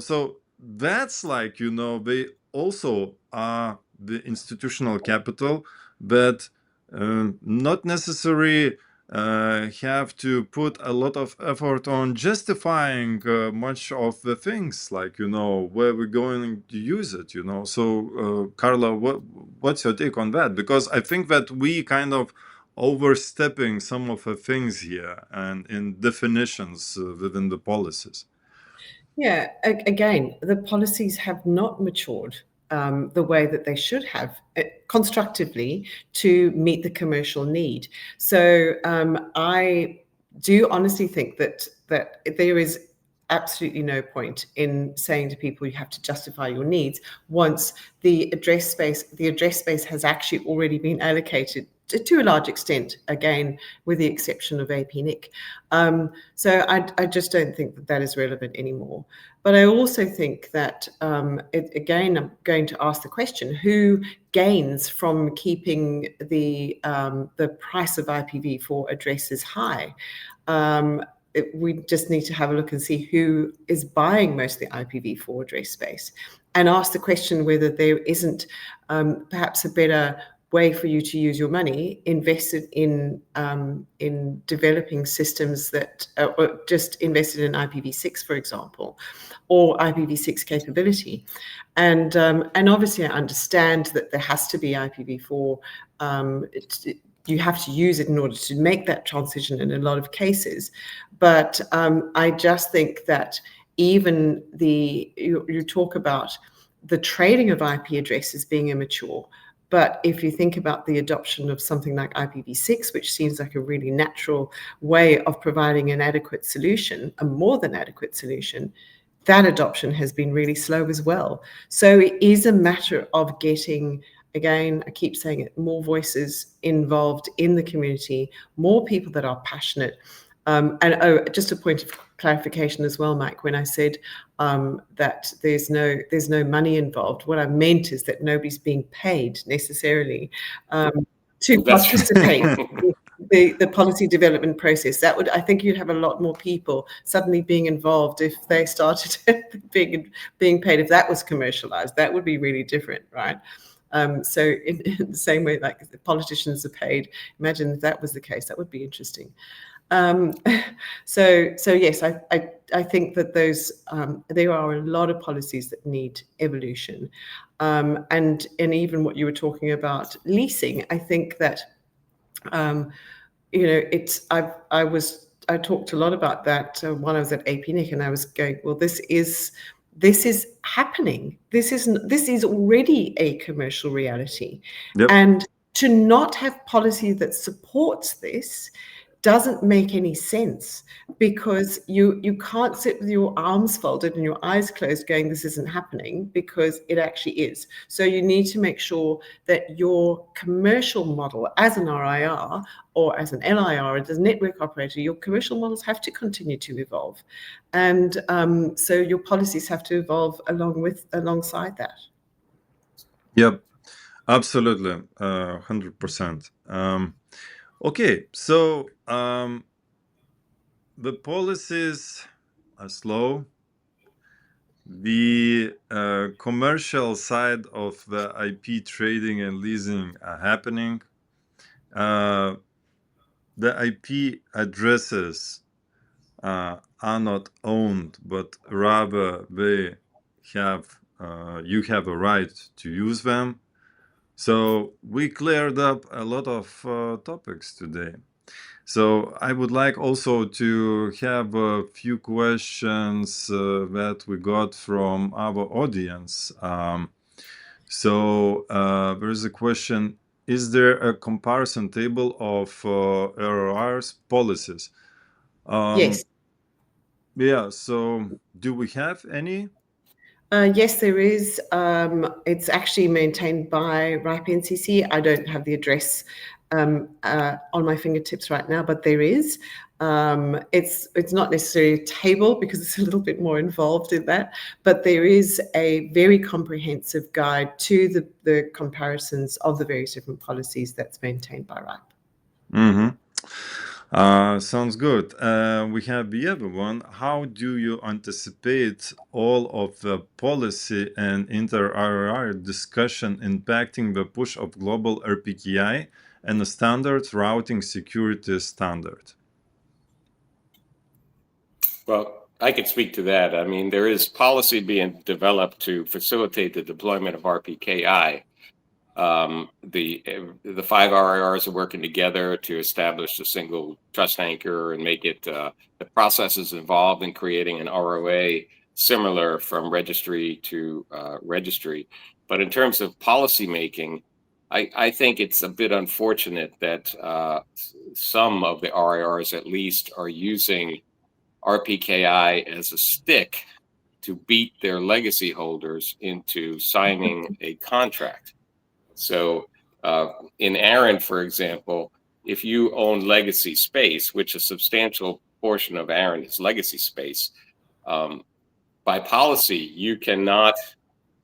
So that's like, they also are the institutional capital, but not necessarily have to put a lot of effort on justifying much of the things, like where we're going to use it. So Carla, what's your take on that? Because I think that we kind of overstepping some of the things here and in definitions within the policies. Yeah, again, the policies have not matured the way that they should have constructively to meet the commercial need. So I do honestly think that there is absolutely no point in saying to people you have to justify your needs once the address space has actually already been allocated to a large extent, again, with the exception of APNIC. So I just don't think that is relevant anymore. But I also think that, again, I'm going to ask the question, who gains from keeping the price of IPv4 addresses high? We just need to have a look and see who is buying most of the IPv4 address space, and ask the question whether there isn't perhaps a better way for you to use your money invested in developing systems that or just invested in IPv6, for example, or IPv6 capability. And obviously I understand that there has to be IPv4. You have to use it in order to make that transition in a lot of cases. But I just think that even you talk about the trading of IP addresses being immature. But if you think about the adoption of something like IPv6, which seems like a really natural way of providing an adequate solution, a more than adequate solution, that adoption has been really slow as well. So it is a matter of getting, again, I keep saying it, more voices involved in the community, more people that are passionate, And just a point of clarification as well, Mike, when I said that there's no money involved, what I meant is that nobody's being paid necessarily to That's participate in the policy development process. That would, I think, you'd have a lot more people suddenly being involved if they started being paid. If that was commercialized, that would be really different, right? So in the same way, like the politicians are paid, imagine if that was the case. That would be interesting. So yes, I think that those there are a lot of policies that need evolution, and even what you were talking about leasing. I think that it's I talked a lot about that when I was at APNIC, and I was going, well, this is happening. This is already a commercial reality, Yep. and to not have policy that supports this doesn't make any sense, because you can't sit with your arms folded and your eyes closed going, this isn't happening, because it actually is. So you need to make sure that your commercial model as an RIR or as an LIR, as a network operator, your commercial models have to continue to evolve. And so your policies have to evolve alongside that. Yep. Absolutely. 100%. Okay. So the policies are slow. The commercial side of the IP trading and leasing are happening. The IP addresses are not owned, but rather they have you have a right to use them. So we cleared up a lot of topics today. So I would like also to have a few questions that we got from our audience. So there is a question: is there a comparison table of RRR's policies? Yes. Yeah. So do we have any? Yes, there is. It's actually maintained by RIPE NCC. I don't have the address on my fingertips right now, but there is. It's not necessarily a table because it's a little bit more involved in that, but there is a very comprehensive guide to the comparisons of the various different policies that's maintained by RIPE. Mm-hmm. Sounds good. We have the other one. How do you anticipate all of the policy and inter-RRR discussion impacting the push of global RPKI and the standard routing security standard? Well, I could speak to that. I mean, there is policy being developed to facilitate the deployment of RPKI. The five RIRs are working together to establish a single trust anchor and make it the processes involved in creating an ROA similar from registry to registry. But in terms of policy making, I think it's a bit unfortunate that some of the RIRs at least are using RPKI as a stick to beat their legacy holders into signing a contract. So in ARIN, for example, if you own legacy space, which a substantial portion of ARIN is legacy space, by policy, you cannot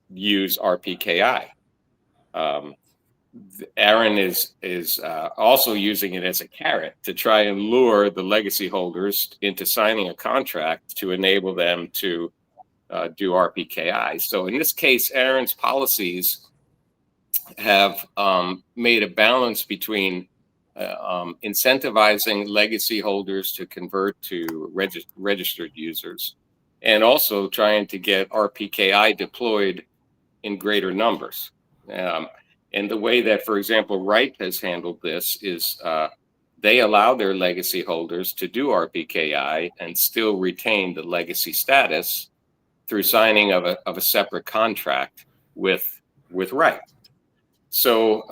use RPKI. ARIN is also using it as a carrot to try and lure the legacy holders into signing a contract to enable them to do RPKI. So in this case, ARIN's policies have made a balance between incentivizing legacy holders to convert to registered users and also trying to get RPKI deployed in greater numbers. And the way that, for example, RIPE has handled this is they allow their legacy holders to do RPKI and still retain the legacy status through signing of a separate contract with RIPE. So,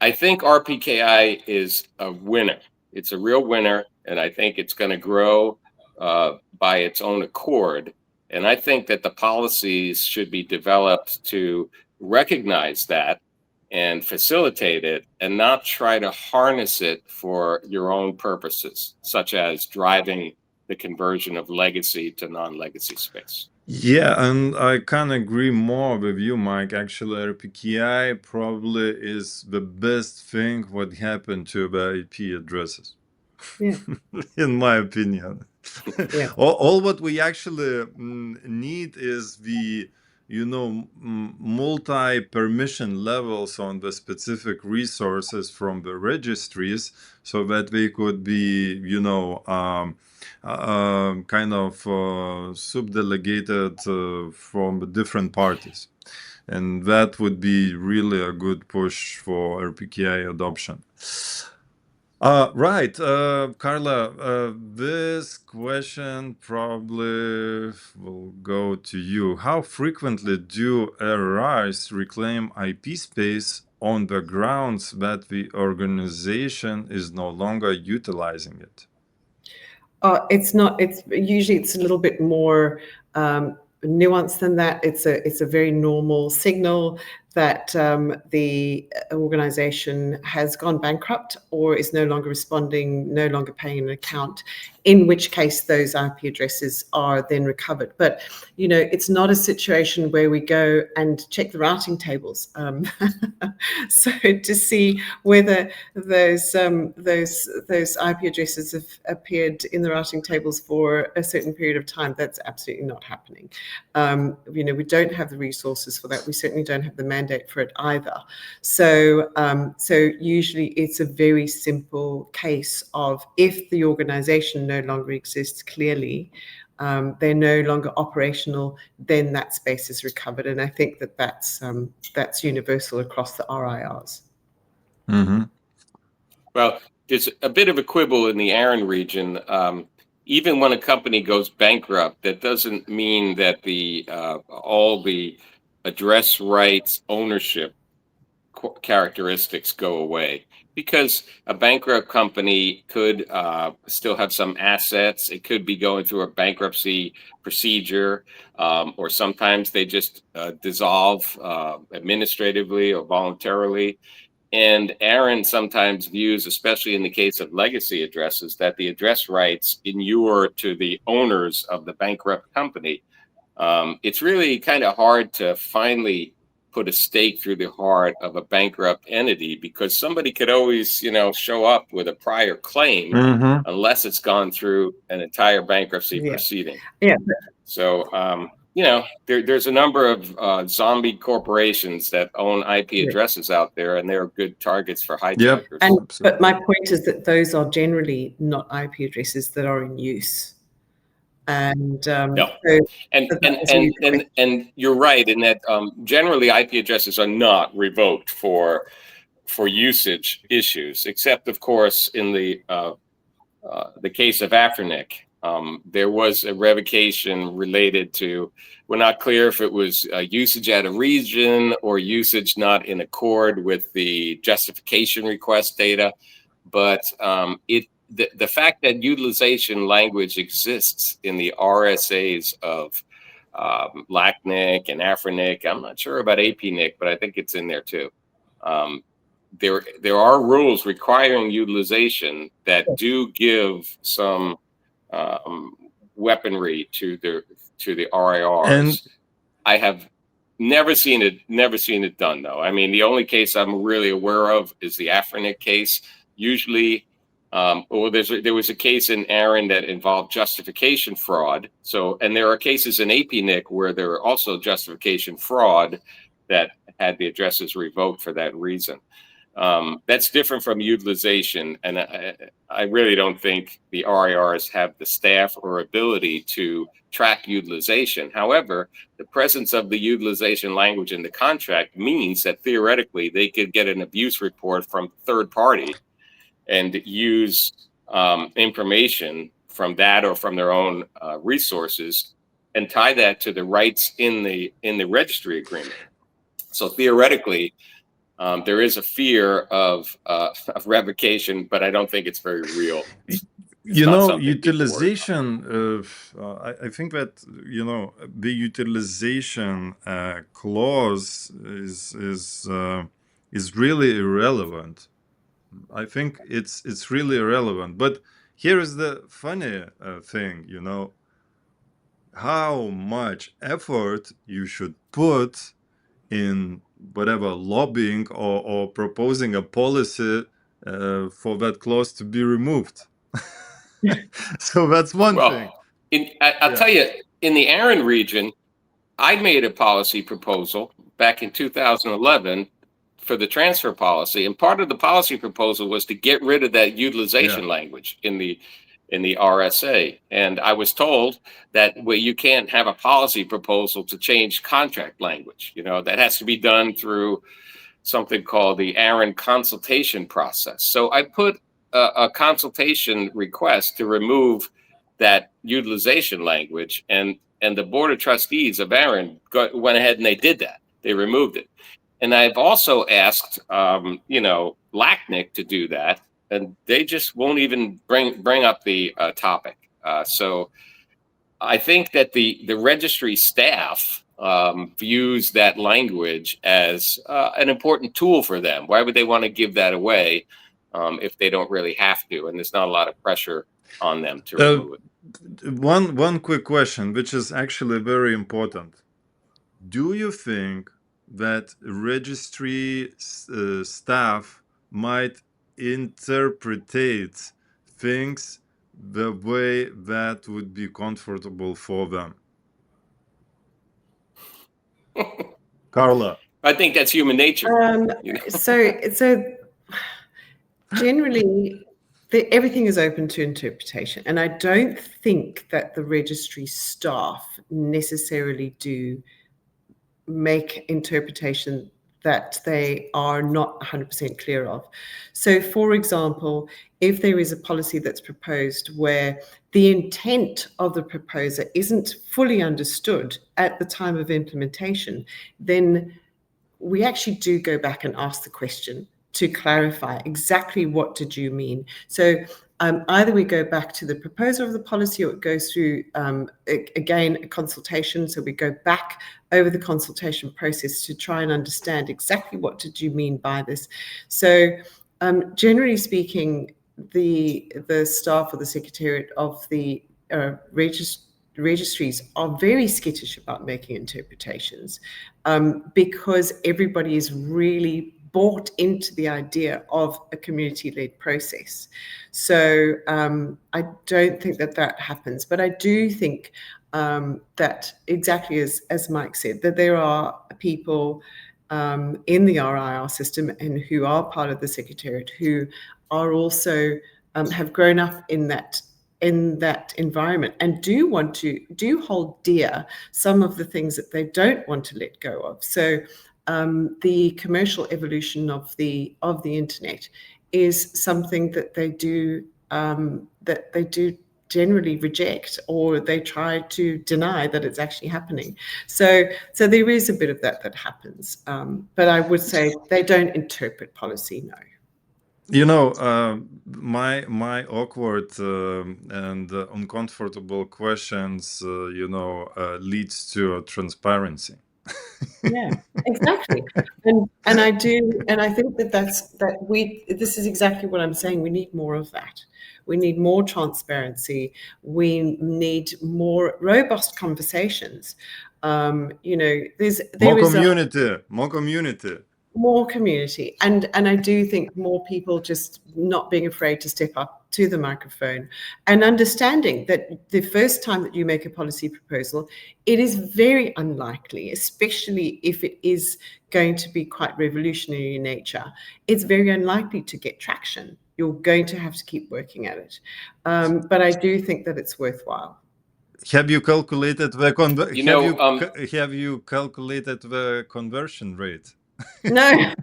I think RPKI is a winner. It's a real winner, and I think it's going to grow by its own accord. And I think that the policies should be developed to recognize that and facilitate it, and not try to harness it for your own purposes, such as driving the conversion of legacy to non-legacy space. Yeah, and I can't agree more with you, Mike. Actually, RPKI probably is the best thing what happened to the IP addresses. Yeah. In my opinion. Yeah. All what we actually need is the, multi-permission levels on the specific resources from the registries, so that they could be, kind of subdelegated from the different parties. And that would be really a good push for RPKI adoption. Right, Carla, this question probably will go to you. How frequently do RRIs reclaim IP space on the grounds that the organization is no longer utilizing it? It's not. It's usually a little bit more nuanced than that. It's a very normal signal that the organization has gone bankrupt or is no longer responding, no longer paying an account, in which case those IP addresses are then recovered. But, it's not a situation where we go and check the routing tables. So to see whether those IP addresses have appeared in the routing tables for a certain period of time, that's absolutely not happening. We don't have the resources for that. We certainly don't have the mandate for it either. So usually it's a very simple case of, if the organization no longer exists clearly, they're no longer operational, then that space is recovered. And I think that's universal across the RIRs. Mm-hmm. Well, there's a bit of a quibble in the ARIN region. Even when a company goes bankrupt, that doesn't mean that all the address rights ownership characteristics go away, because a bankrupt company could still have some assets. It could be going through a bankruptcy procedure, or sometimes they just dissolve administratively or voluntarily. And ARIN sometimes views, especially in the case of legacy addresses, that the address rights inure to the owners of the bankrupt company. It's really kind of hard to finally put a stake through the heart of a bankrupt entity, because somebody could always, show up with a prior claim, Mm-hmm. unless it's gone through an entire bankruptcy proceeding. Yeah. So, there's a number of zombie corporations that own IP addresses out there, and they're good targets for hijackers. Yep. But my point is that those are generally not IP addresses that are in use. And No. And you're right in that generally IP addresses are not revoked for usage issues, except of course in the case of Afrinic. There was a revocation related to, we're not clear if it was usage out of region or usage not in accord with the justification request data, but the fact that utilization language exists in the RSAs of LACNIC and Afrinic, I'm not sure about APNIC, but I think it's in there too. There are rules requiring utilization that do give some weaponry to the RIRs. I have never seen it done though. I mean, the only case I'm really aware of is the Afrinic case. Usually, there was a case in ARIN that involved justification fraud. So, and there are cases in APNIC where there are also justification fraud that had the addresses revoked for that reason. That's different from utilization, and I really don't think the RIRs have the staff or ability to track utilization. However, the presence of the utilization language in the contract means that theoretically they could get an abuse report from third party and use information from that or from their own resources and tie that to the rights in the registry agreement. So theoretically, there is a fear of revocation, but I don't think it's very real. It's utilization, I think that, the utilization clause is is really irrelevant. I think it's really irrelevant. But here is the funny thing, you know, how much effort you should put in whatever lobbying or proposing a policy for that clause to be removed. So that's one thing. I'll tell you, in the Aaron region, I made a policy proposal back in 2011 for the transfer policy, and part of the policy proposal was to get rid of that utilization language in the RSA. And I was told that you can't have a policy proposal to change contract language. You know, that has to be done through something called the Aaron consultation process. So I put a consultation request to remove that utilization language, and the board of trustees of Aaron went ahead and they did that. They removed it. And I've also asked, LACNIC to do that, and they just won't even bring up the topic. So I think that the registry staff views that language as an important tool for them. Why would they want to give that away if they don't really have to? And there's not a lot of pressure on them to remove it. One quick question, which is actually very important. Do you think that registry staff might interpret things the way that would be comfortable for them? Carla. I think that's human nature. So generally, everything is open to interpretation, and I don't think that the registry staff necessarily do make interpretation that they are not 100% clear of. So, for example, if there is a policy that's proposed where the intent of the proposer isn't fully understood at the time of implementation, then we actually do go back and ask the question to clarify exactly what did you mean. So either we go back to the proposer of the policy, or it goes through, again, a consultation. So we go back over the consultation process to try and understand exactly what did you mean by this. So generally speaking, the staff or the secretariat of the registries are very skittish about making interpretations because everybody is really bought into the idea of a community-led process. So I don't think that happens, but I do think that exactly as Mike said, that there are people in the RIR system and who are part of the secretariat who are also have grown up in that environment and do hold dear some of the things that they don't want to let go of. So the commercial evolution of the internet is something that they do generally reject, or they try to deny that it's actually happening. So there is a bit of that happens, but I would say they don't interpret policy, no. You know, my awkward and uncomfortable questions, leads to transparency. Yeah, exactly. And I think this is exactly what I'm saying. We need more of that. We need more transparency. We need more robust conversations. More community, and I do think more people just not being afraid to step up to the microphone and understanding that the first time that you make a policy proposal, it is very unlikely, especially if it is going to be quite revolutionary in nature, it's very unlikely to get traction. You're going to have to keep working at it, but I do think that it's worthwhile. Have you calculated the have you calculated the conversion rate? No.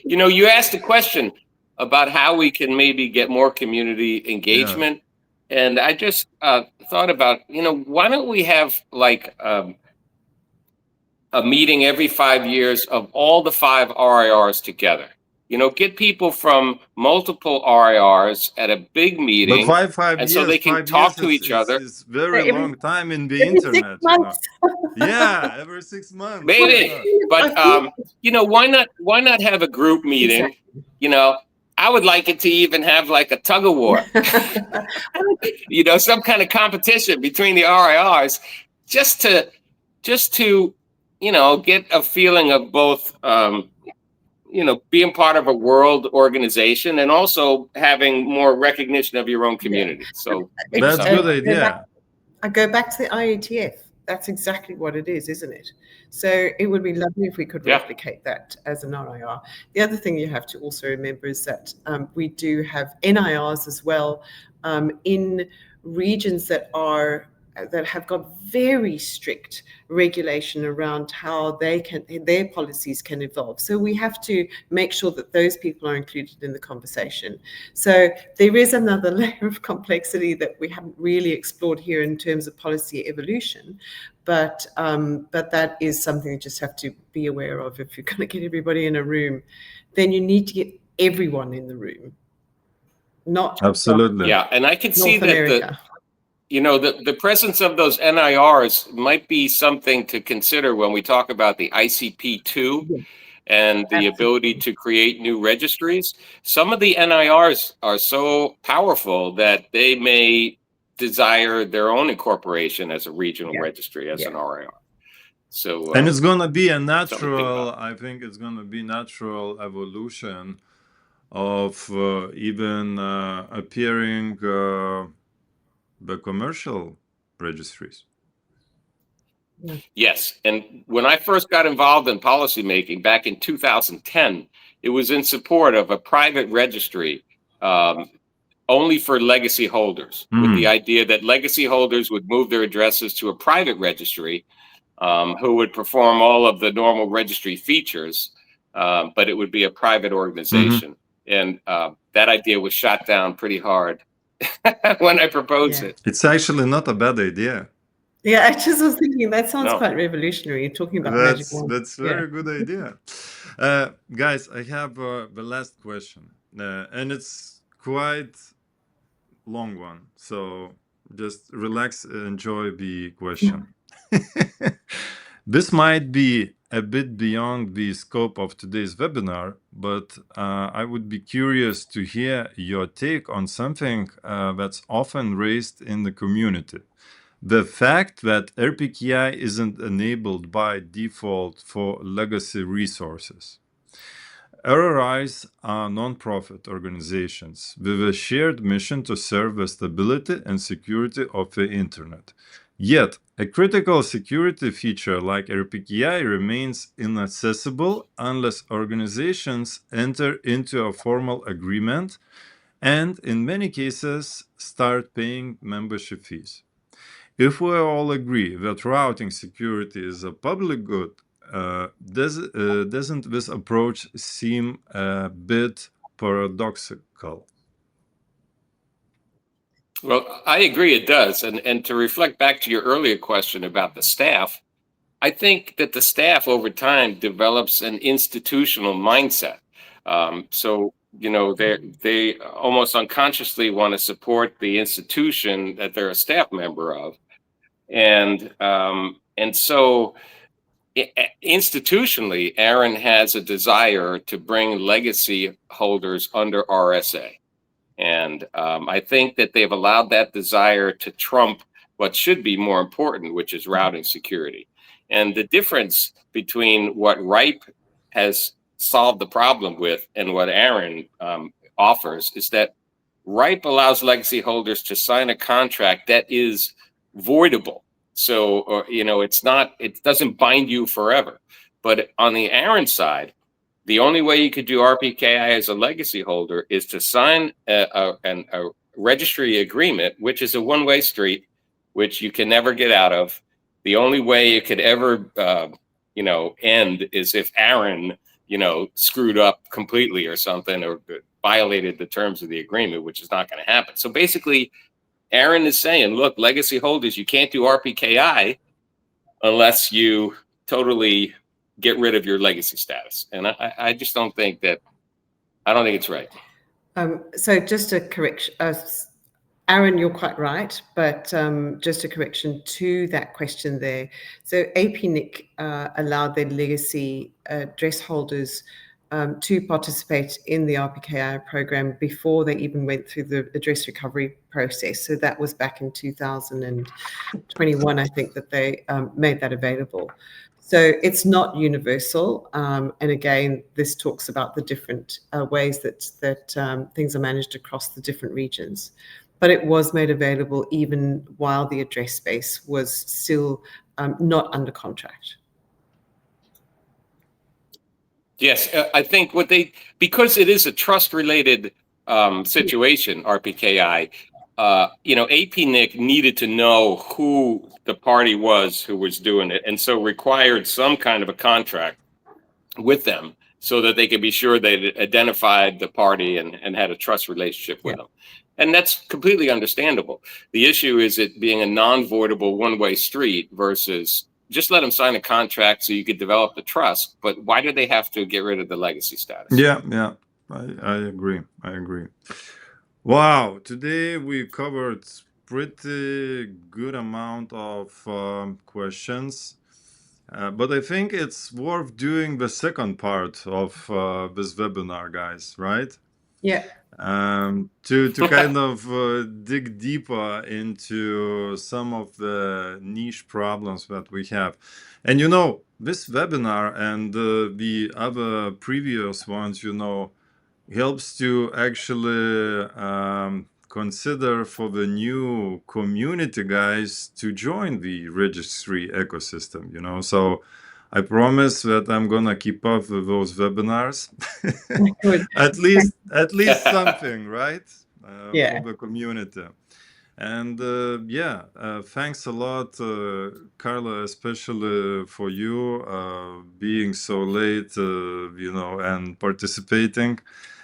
You asked a question about how we can maybe get more community engagement. Yeah. And I just thought about, why don't we have like a meeting every 5 years of all the 5 RIRs together? Get people from multiple RIRs at a big But meeting, and so they can five talk years to each other. is very Every, long time in the every six internet, you know. months. Yeah, every 6 months. Why Maybe, not? but why not have a group meeting? Exactly. I would like it to even have like a tug of war, some kind of competition between the RIRs, just to get a feeling of both, being part of a world organization and also having more recognition of your own Yeah. community. So maybe That's something good like idea. I go back to the IETF. That's exactly what it is, isn't it? So it would be lovely if we could Yeah. replicate that as an RIR. The other thing you have to also remember is that we do have NIRs as well in regions that have got very strict regulation around how their policies can evolve. So we have to make sure that those people are included in the conversation. So there is another layer of complexity that we haven't really explored here in terms of policy evolution, but that is something you just have to be aware of. If you're going to get everybody in a room, then you need to get everyone in the room, not Absolutely. Yeah, and I can see North that America. the presence of those NIRs might be something to consider when we talk about the ICP2 Yeah, and the ability to create new registries. Some of the NIRs are so powerful that they may desire their own incorporation as a regional Yeah. registry, as an RIR. So, And it's gonna be a something to think about. I think it's gonna be natural evolution of even appearing the commercial registries. Yes, and when I first got involved in policymaking back in 2010, it was in support of a private registry, only for legacy holders, with the idea that legacy holders would move their addresses to a private registry, who would perform all of the normal registry features, but it would be a private organization. And that idea was shot down pretty hard when I proposed Yeah. it. It's actually not a bad idea. Yeah, I just was thinking that sounds No. quite revolutionary. You're talking about magic wand. That's very good idea. Guys, I have the last question, and it's quite long one. So just relax, enjoy the question. This might be a bit beyond the scope of today's webinar, but I would be curious to hear your take on something that's often raised in the community. The fact that RPKI isn't enabled by default for legacy resources. RRIs are nonprofit organizations with a shared mission to serve the stability and security of the internet. Yet, a critical security feature like RPKI remains inaccessible unless organizations enter into a formal agreement and, in many cases, start paying membership fees. If we all agree that routing security is a public good, doesn't this approach seem a bit paradoxical? Well, I agree it does. And to reflect back to your earlier question about the staff, I think that the staff over time develops an institutional mindset. So, they almost unconsciously want to support the institution that they're a staff member of. And so institutionally, Aaron has a desire to bring legacy holders under RSA. And I think that they've allowed that desire to trump what should be more important, which is routing security. And the difference between what RIPE has solved the problem with and what Aaron offers is that RIPE allows legacy holders to sign a contract that is voidable. So, it doesn't bind you forever. But on the Aaron side, the only way you could do RPKI as a legacy holder is to sign a registry agreement, which is a one-way street, which you can never get out of. The only way it could ever, end is if Aaron, screwed up completely or something, or violated the terms of the agreement, which is not going to happen. So basically, Aaron is saying, look, legacy holders, you can't do RPKI unless you totally get rid of your legacy status. And I just don't think that I don't think it's right. So just a correction, Aaron, you're quite right, but just a correction to that question there. So APNIC allowed their legacy address holders to participate in the RPKI program before they even went through the address recovery process. So that was back in 2021, I think, that they made that available. So it's not universal, and again, this talks about the different ways that things are managed across the different regions. But it was made available even while the address space was still not under contract. Yes, I think because it is a trust-related situation, RPKI, APNIC needed to know who the party was who was doing it, and so required some kind of a contract with them so that they could be sure they identified the party and had a trust relationship with them. And that's completely understandable. The issue is it being a non-voidable one-way street versus just let them sign a contract so you could develop the trust. But why do they have to get rid of the legacy status? Yeah, I agree. Wow, today we covered pretty good amount of questions, but I think it's worth doing the second part of this webinar, guys, right? Yeah. To kind of dig deeper into some of the niche problems that we have. And this webinar and the other previous ones, helps to actually consider for the new community guys to join the registry ecosystem, so I promise that I'm gonna keep up with those webinars. at least something, right? For the community. And thanks a lot, Carla, especially for you being so late, and participating.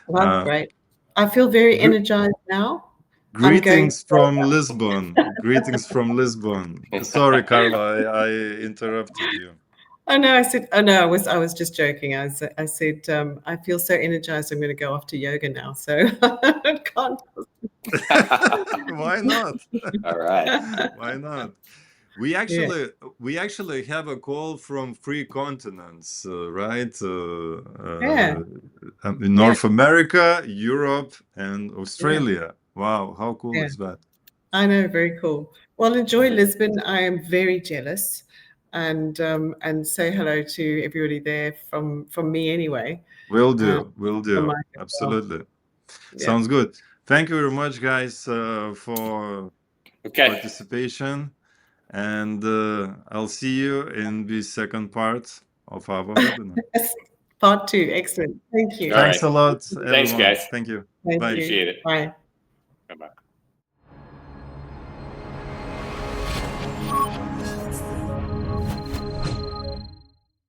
Well, great. I feel very energized now. Greetings from Lisbon. Greetings from Lisbon. Sorry, Carla, I interrupted you. Oh no, I was just joking. I said I feel so energized. I'm going to go off to yoga now. So I can't. Why not? All right. Why not? We actually have a call from 3 continents, right? North America, Europe, and Australia. Wow, how cool is that? I know, very cool. Well, enjoy Lisbon. I am very jealous, and say hello to everybody there from me anyway. Will do. Absolutely. Sounds good. Thank you very much, guys, for participation. And I'll see you in the second part of our webinar. Part 2. Excellent. Thank you. Thanks a lot, everyone. Thanks, guys. Thank you. Thank Bye. you. Appreciate it. Bye. Bye-bye.